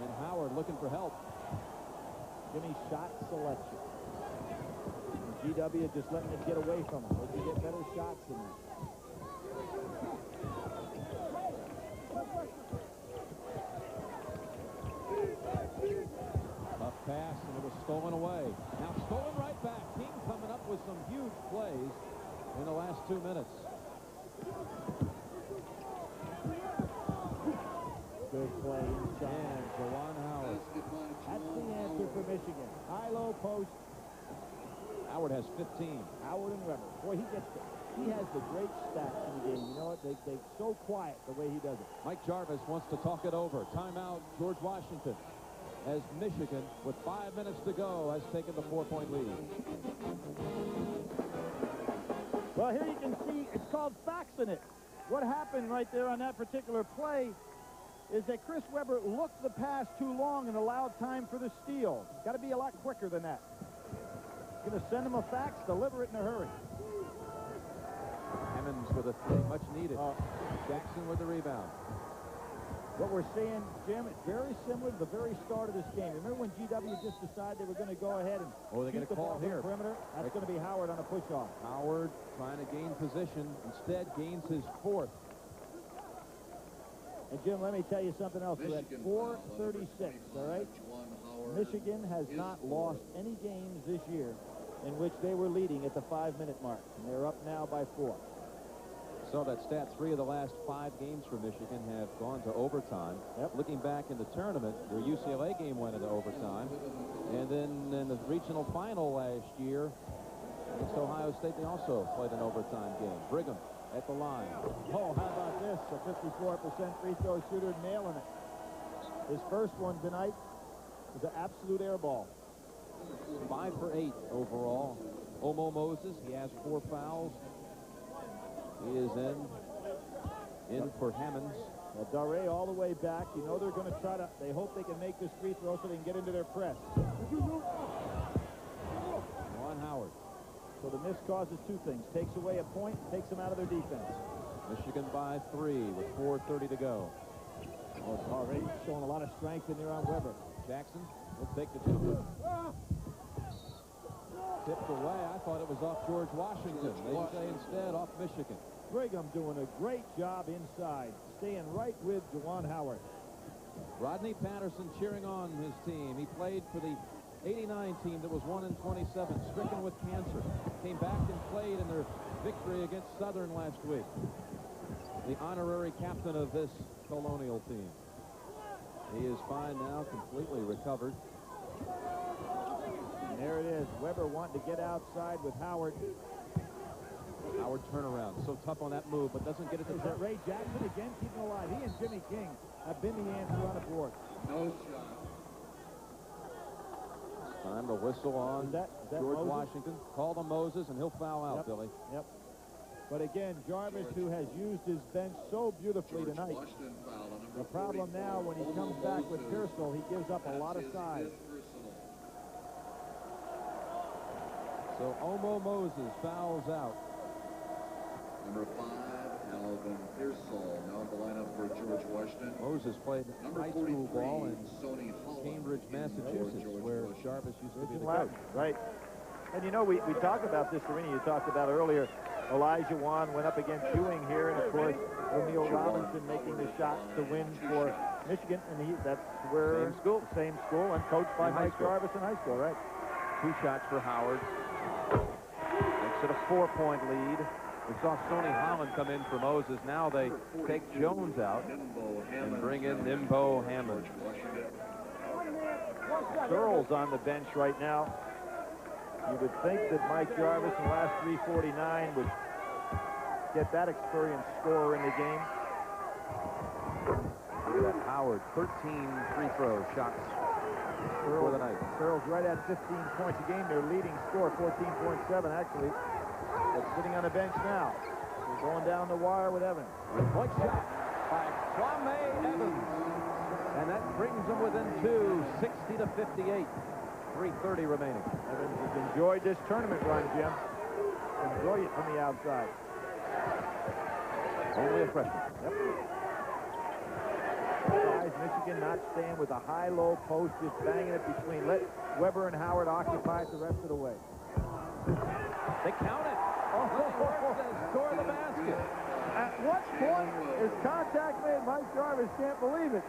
And Howard looking for help. Jimmy shot selection. And GW just letting it get away from him. They can get better shots than that. Tough pass, and it was stolen away. Now stolen right back. King coming up with some huge plays in the last 2 minutes. Good play inside. Jawan Howard. That's the answer for Michigan. High-low post. Howard has 15. Howard and Weber. Boy, he has the great stats in the game. You know what? They're so quiet the way he does it. Mike Jarvis wants to talk it over. Timeout, George Washington. As Michigan, with 5 minutes to go, has taken the 4-point lead. Well, here you can see it's called faxing it. What happened right there on that particular play is that Chris Webber looked the pass too long and allowed time for the steal. Got to be a lot quicker than that. Going to send him a fax, deliver it in a hurry. Hammonds with a three, much needed. Jackson with the rebound. What we're seeing, Jim, it's very similar to the very start of this game. Remember when GW just decided they were going to go ahead and they're going to call here. Perimeter? That's going to be Howard on a push-off. Howard trying to gain position, instead gains his fourth. And, Jim, let me tell you something else. We're at 4:36, all right? Michigan has not lost any games this year in which they were leading at the 5-minute mark. And they're up now by 4. Saw that stat. 3 of the last 5 games for Michigan have gone to overtime. Looking back in the tournament, their UCLA game went into overtime. And then in the regional final last year against Ohio State, they also played an overtime game. Brigham at the line. Oh, how about this? A 54% free throw shooter nailing it. His first one tonight was an absolute air ball. 5 for 8 overall. Omo Moses, he has 4 fouls. He is in for Hammonds. Daré all the way back. You know they're going to try to, they hope they can make this free throw so they can get into their press. Juwan Howard. So the miss causes 2 things. Takes away a point, takes them out of their defense. Michigan by 3 with 4:30 to go. Already showing a lot of strength in there on Weber. Jackson will take the 2. Tipped away. I thought it was off George Washington. They say instead off Michigan. Brigham doing a great job inside, staying right with Juwan Howard. Rodney Patterson cheering on his team. He played for the '89 team that was 1-27, stricken with cancer. Came back and played in their victory against Southern last week. The honorary captain of this Colonial team. He is fine now, completely recovered. And there it is. Weber wanting to get outside with Howard. Howard turnaround. So tough on that move, but doesn't get it to Is that Ray Jackson again keeping alive? He and Jimmy King have been the answer on the board. No shot. Time to whistle on is that George Moses? Washington. Call to Moses, and he'll foul out, Billy. Yep. But again, Jarvis, who has used his bench so beautifully tonight. The problem now, when he comes back with Pearsall, he gives up a lot of size. So Omo Moses fouls out. Number 5, Alvin Pearsall, now at the lineup for George Washington. Moses played high school ball in Cambridge, Massachusetts, where Jarvis used to be the coach. Right. And you know, we talked about this arena you talked about earlier. Elijah Wan went up against Ewing here, and of course, O'Neal Robinson making the shots to win for Michigan, and that's where same school, and coached by Mike Jarvis in high school, right? 2 shots for Howard. Makes it a 4-point lead. We saw Sonny Holland come in for Moses. Now they take Jones out and bring in Nimbo Hammond. Searles on the bench right now. You would think that Mike Jarvis in the last 3:49 would get that experienced scorer in the game. Look at that. Howard, 13 free throw shots for the night. Searles right at 15 points a game. Their leading scorer, 14.7 actually. But sitting on the bench now. They're going down the wire with Evans. Point shot by Kwame Evans. And that brings them within 2, 60-58. 3:30 remaining. Evans has enjoyed this tournament run, Jim. Enjoy it from the outside. Only a freshman. Yep. Guys, Michigan not staying with a high-low post, just banging it between. Let Weber and Howard occupy it the rest of the way. They count it. Score the basket. At what point is contact made? Mike Jarvis can't believe it.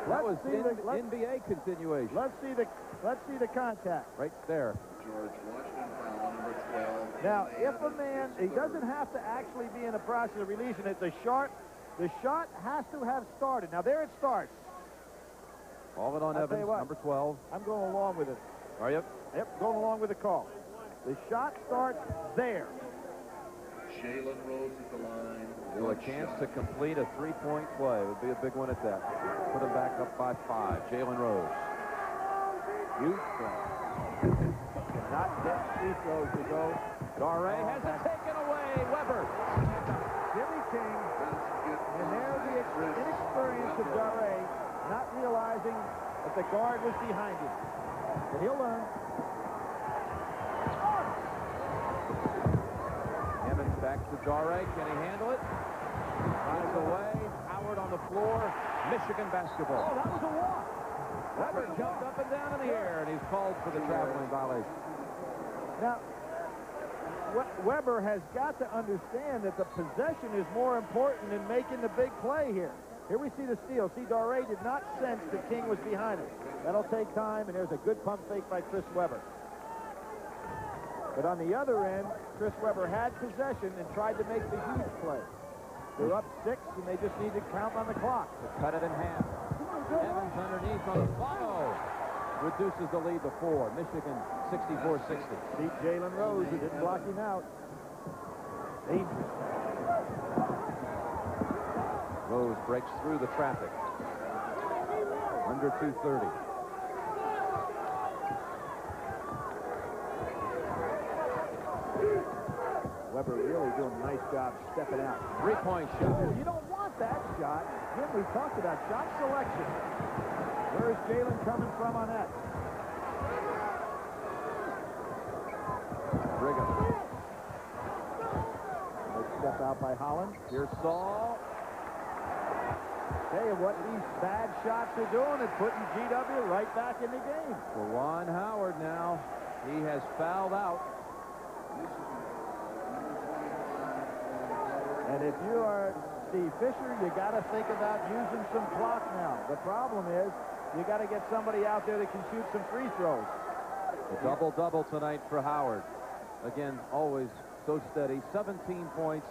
That was NBA continuation. Let's see the contact. Right there. George Washington foul number 12. Now, if a man, he doesn't have to actually be in the process of releasing it. The sharp The shot has to have started. Now, there it starts. All it on I'll tell Evans, you what, number 12. I'm going along with it. Are you? Yep, going along with the call. The shot starts there. Jalen Rose at the line. A chance to complete a three-point play. Would be a big one at that. Put him back up by 5. Jalen Rose. Huge play. Cannot get free throws to go. Daré has it taken away. Weber. Jimmy King. And there's the inexperience of Daré, not realizing that the guard was behind him. But he'll learn. Emmons back to Daré. Can he handle it? Finds away. Howard on the floor. Michigan basketball. Oh, that was a walk. Weber jumped up and down in the air, and he's called for the traveling violation. Now, Weber has got to understand that the possession is more important than making the big play here. Here we see the steal. See, Daré did not sense that King was behind him. That'll take time, and there's a good pump fake by Chris Weber. But on the other end, Chris Weber had possession and tried to make the huge play. They're up 6, and they just need to count on the clock. To cut it in half. Evans underneath on the follow. Reduces the lead to 4. Michigan 64-60. Beat Jalen Rose, who didn't block him out. Dangerous. Rose breaks through the traffic. Under 2:30. Weber really doing a nice job stepping out. Three-point shot. You don't want that shot. Jim, we talked about shot selection. Where is Jalen coming from on that? Brigham. Nice step out by Holland. Here's Saul. Tell you what these bad shots are doing is putting GW right back in the game. For Juan Howard now. He has fouled out. And if you are Steve Fisher, you got to think about using some clock now. The problem is you got to get somebody out there that can shoot some free throws. A double-double tonight for Howard. Again, always so steady. 17 points,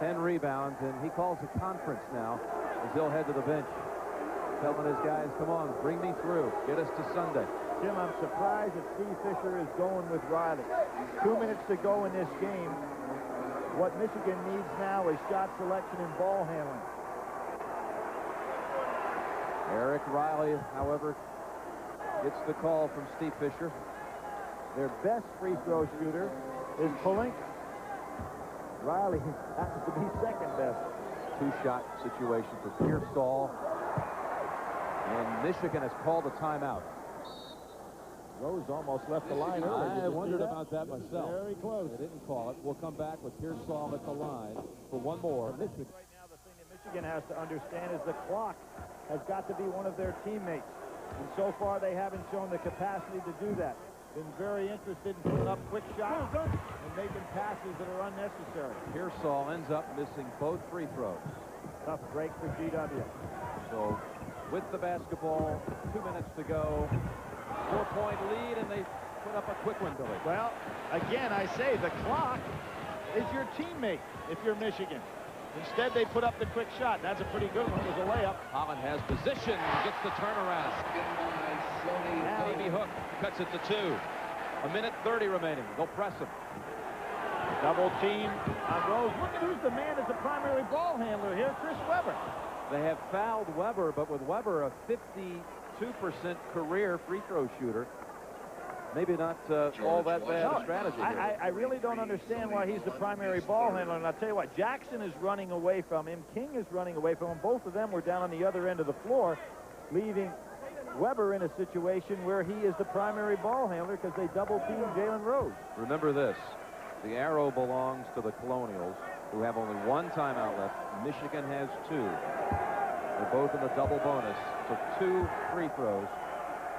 10 rebounds, and he calls a conference now as he'll head to the bench. Telling his guys, come on, bring me through. Get us to Sunday. Jim, I'm surprised that Steve Fisher is going with Riley. 2 minutes to go in this game. What Michigan needs now is shot selection and ball handling. Eric Riley, however, gets the call from Steve Fisher. Their best free throw shooter is Palinka. Riley happens to be second best. Two-shot situation for Pearsall. And Michigan has called a timeout. Rose almost left the line early. I wondered about that myself. Very close. They didn't call it. We'll come back with Pearsall at the line for one more. Michigan. Right now, the thing that Michigan has to understand is the clock has got to be one of their teammates. And so far, they haven't shown the capacity to do that. Been very interested in putting up quick shots and making passes that are unnecessary. Pearsall ends up missing both free throws. Tough break for GW. So with the basketball, 2 minutes to go. 4-point lead, and they put up a quick one, Billy. Well, again, I say the clock is your teammate if you're Michigan. Instead, they put up the quick shot. That's a pretty good one. It was a layup. Holland has position, gets the turnaround. Baby Hook cuts it to 2. 1:30 remaining. They'll press him. Double team on Rose. Look at who's the man as the primary ball handler here, Chris Weber. They have fouled Weber, but with Weber a 52% career free throw shooter, maybe not all that bad a strategy here. I really don't understand why he's the primary ball handler. And I'll tell you what, Jackson is running away from him. King is running away from him. Both of them were down on the other end of the floor, leaving Weber in a situation where he is the primary ball handler because they double-team Jalen Rose. Remember this. The arrow belongs to the Colonials, who have only one timeout left. Michigan has 2. They're both in the double bonus. So 2 free throws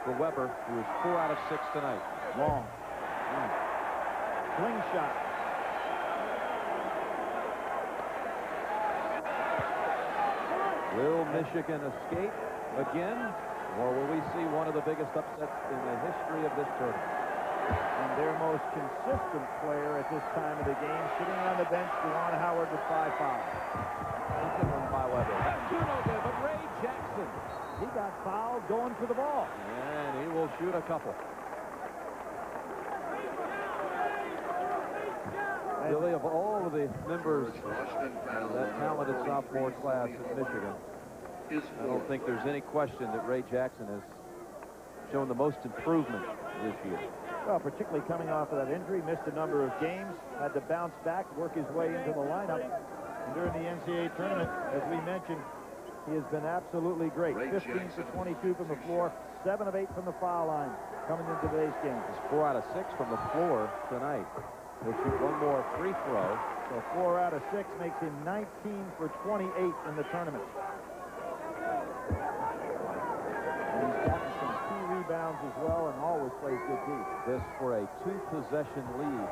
for Weber, who is 4 out of 6 tonight. Long. Sling shot. Will Michigan escape again? Or will we see one of the biggest upsets in the history of this tournament? And their most consistent player at this time of the game, sitting on the bench, DeJuan Howard with 5 fouls. By Weber. That's two no good, but Ray Jackson. He got fouled going for the ball. And he will shoot a couple. Billy, of all of the members of that talented sophomore class in Michigan, I don't think there's any question that Ray Jackson has shown the most improvement this year. Well, particularly coming off of that injury, missed a number of games, had to bounce back, work his way into the lineup. And during the NCAA tournament, as we mentioned, he has been absolutely great. 15 for 22 from the floor, 7 of 8 from the foul line coming into today's game. He's 4 out of 6 from the floor tonight. He'll shoot one more free throw. So 4 out of 6 makes him 19 for 28 in the tournament. And he's gotten some key rebounds as well and always plays good D. This for a 2-possession lead.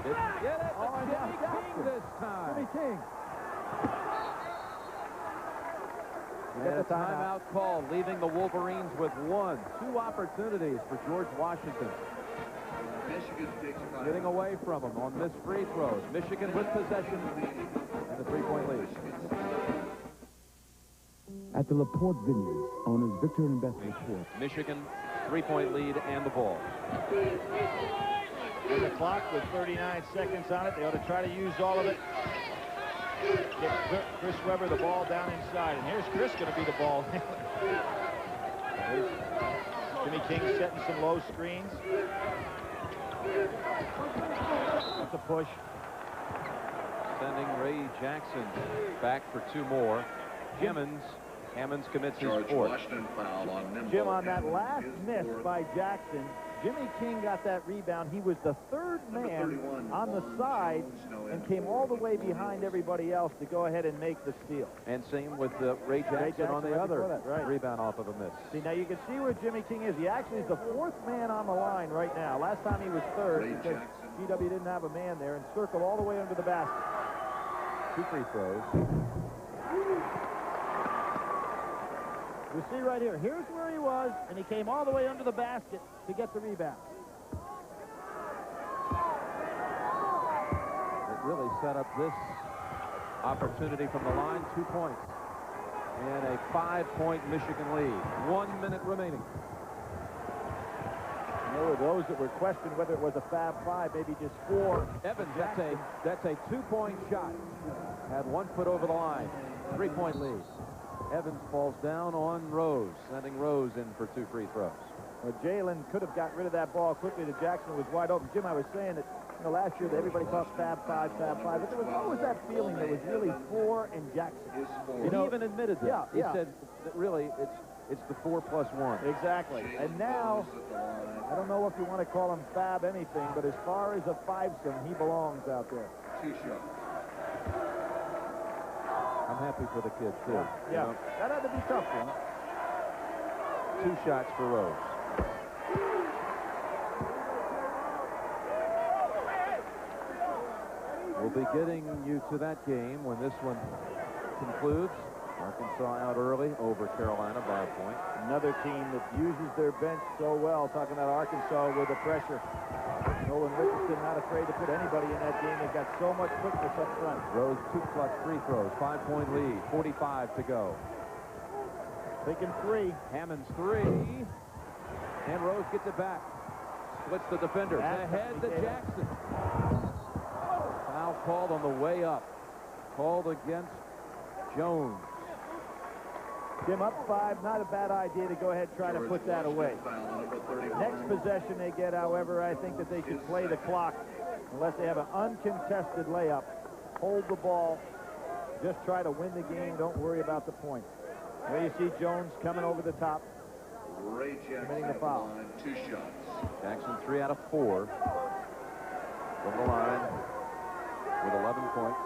Didn't get it, but Jimmy King this time. Jimmy King. And a timeout call, leaving the Wolverines with 2 opportunities for George Washington. Getting away from him on missed free throws. Michigan with possession and a 3-point lead. At the LaPorte Vineyards, owners Victor and Beth LaPorte. Michigan 3-point lead and the ball. And the clock with 39 seconds on it. They ought to try to use all of it. Get Chris Webber the ball down inside. And here's Chris going to be the ball handler. Jimmy King setting some low screens. That's a push. Sending Ray Jackson back for 2 more. Hammonds commits his 4th. Jim, on that last miss by Jackson, Jimmy King got that rebound. He was the 3rd man on the side and came all the way behind everybody else to go ahead and make the steal. And same with Ray Jackson on the other rebound off of a miss. See, now you can see where Jimmy King is. He actually is the 4th man on the line right now. Last time he was 3rd because GW didn't have a man there, and circled all the way under the basket. 2 free throws. You see right here, here's where he was, and he came all the way under the basket to get the rebound. It really set up this opportunity from the line. 2 points. And a 5-point Michigan lead. 1 minute remaining. There were those that were questioned whether it was a Fab 5, maybe just 4. Evans, that's a 2-point shot. Had 1 foot over the line. 3-point lead. Evans falls down on Rose, sending Rose in for 2 free throws. Well, Jalen could have got rid of that ball quickly to Jackson. Was wide open. Jim, I was saying that last year that everybody talked Fab 5, but there was always that feeling that was really 4 and Jackson. He even admitted that. He said that really it's the 4 plus 1. Exactly. And now, I don't know if you want to call him Fab anything, but as far as a 5-some, he belongs out there. 2 shots. I'm happy for the kid, too. Yeah, that had to be tough, Jim. 2 shots for Rose. We'll be getting you to that game when this one concludes. Arkansas out early over Carolina by a point. Another team that uses their bench so well. Talking about Arkansas with the pressure. Nolan Richardson not afraid to put anybody in that game. They've got so much quickness up front. Rose 2 clutch free throws. 5-point lead. 45 to go. Taking 3. Hammonds 3. And Rose gets it back. Splits the defenders. Ahead to Jackson. Foul called on the way up. Called against Jones. Jim, up 5, not a bad idea to go ahead and try to put that away. Next possession they get, however, I think that they should play the clock unless they have an uncontested layup. Hold the ball. Just try to win the game. Don't worry about the point. There you see Jones coming over the top. Ray Jackson committing the foul. 2 shots. Jackson 3 out of 4 from the line with 11 points.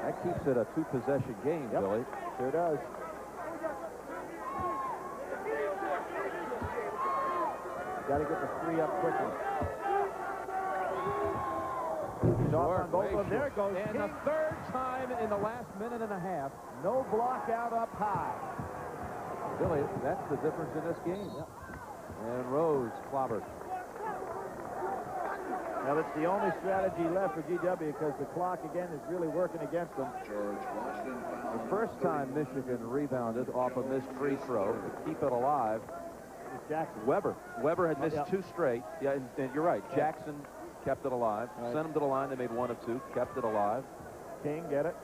That keeps it a 2-possession game, Billy. Sure does. Got to get the 3 up quickly. He's off on both of them. There it goes. And the 3rd time in the last minute and a half. No block out up high. Billy, that's the difference in this game. Yep. And Rose clobbered. Now, that's the only strategy left for GW because the clock, again, is really working against them. George Washington foul. The first time Michigan rebounded off a missed free throw to keep it alive. Jackson. Weber had missed two straight. Yeah, and you're right. Jackson kept it alive. Right. Sent him to the line. They made 1 of 2. Kept it alive. King, get it.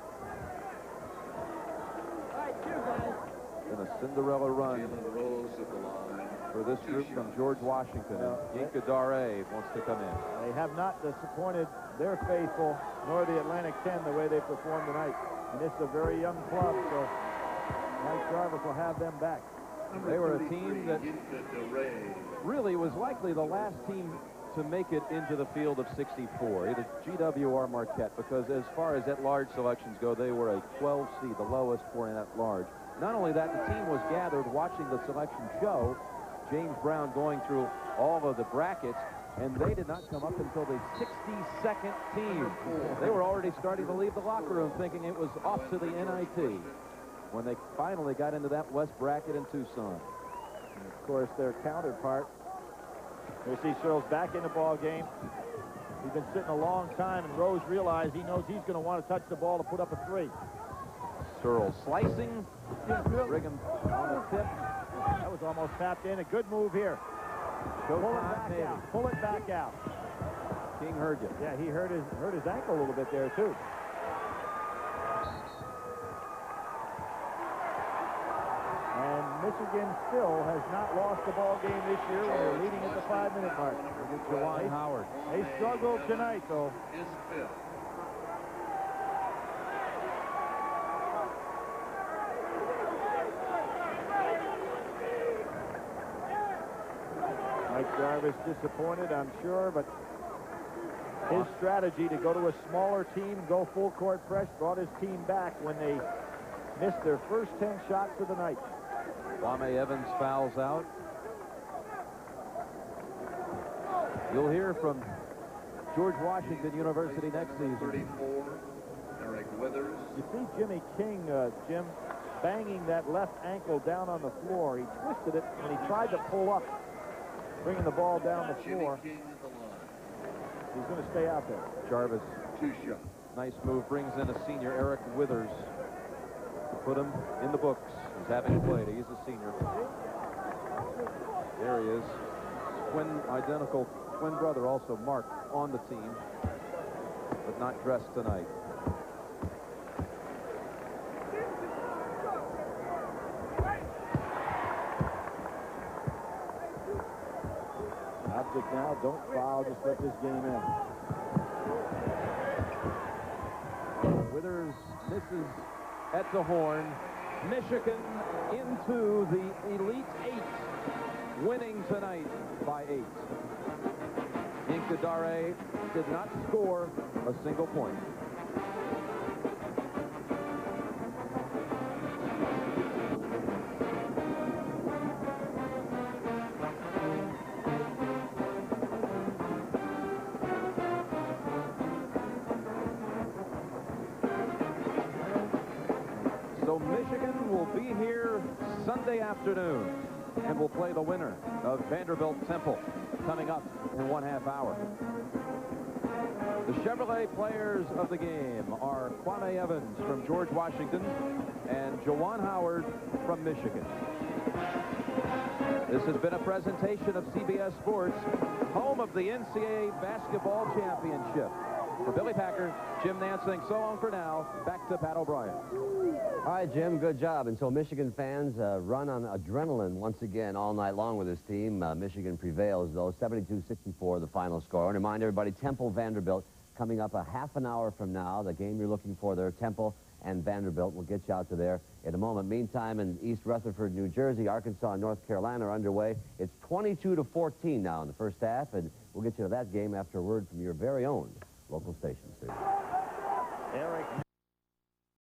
And a Cinderella run Jalen Rose at the line. for this group from George Washington. Yinka Dare wants to come in. They have not disappointed their faithful, nor the Atlantic 10, the way they performed tonight. And this is a very young club, so Mike Jarvis will have them back. They were a team that really was likely the last team to make it into the field of 64, either GW or Marquette, because as far as at-large selections go, they were a 12 seed, the lowest for an at-large. Not only that, the team was gathered watching the selection show, James Brown going through all of the brackets, and they did not come up until the 62nd team. They were already starting to leave the locker room thinking it was off to the NIT when they finally got into that West bracket in Tucson. And of course, their counterpart, we see Searles back in the ball game. He's been sitting a long time, and Rose realized he knows he's going to want to touch the ball to put up a 3. Searles slicing. Brigham on the tip. That was almost tapped in. A good move here. Pull it back out. Pull it back out. King heard you. Yeah, he hurt his ankle a little bit there, too. And Michigan still has not lost the ball game this year when they're leading at the 5-minute mark. Juwan Howard. They struggled tonight, though. His 5th. Mike Jarvis disappointed, I'm sure, but his strategy to go to a smaller team, go full court press, brought his team back when they missed their first 10 shots of the night. Kwame Evans fouls out. You'll hear from George Washington University next season. 34, Eric Withers. You see Jimmy King, Jim, banging that left ankle down on the floor. He twisted it when he tried to pull up, bringing the ball down the floor. Jimmy King at the line. He's going to stay out there. Jarvis. 2 shots. Nice move. Brings in a senior, Eric Withers. Put him in the books. He's having played. He's a senior. There he is. Identical twin brother, also Mark, on the team, but not dressed tonight. Object now, don't foul, just let this game end. Withers misses at the horn. Michigan into the Elite 8, winning tonight by 8. Yinka Dare did not score a single point. So Michigan will be here Sunday afternoon and will play the winner of Vanderbilt Temple coming up in 1/2 hour. The Chevrolet players of the game are Kwame Evans from George Washington and Juwan Howard from Michigan. This has been a presentation of CBS Sports, home of the NCAA Basketball Championship. For Billy Packer, Jim Nance saying so long for now. Back to Pat O'Brien. All right, Jim, good job. Until Michigan fans run on adrenaline once again all night long with this team. Michigan prevails, though, 72-64, the final score. And remind everybody, Temple-Vanderbilt coming up a half an hour from now. The game you're looking for there, Temple and Vanderbilt. We'll get you out to there in a moment. Meantime, in East Rutherford, New Jersey, Arkansas and North Carolina are underway. It's 22-14 now in the first half, and we'll get you to that game after a word from your very own local station. Eric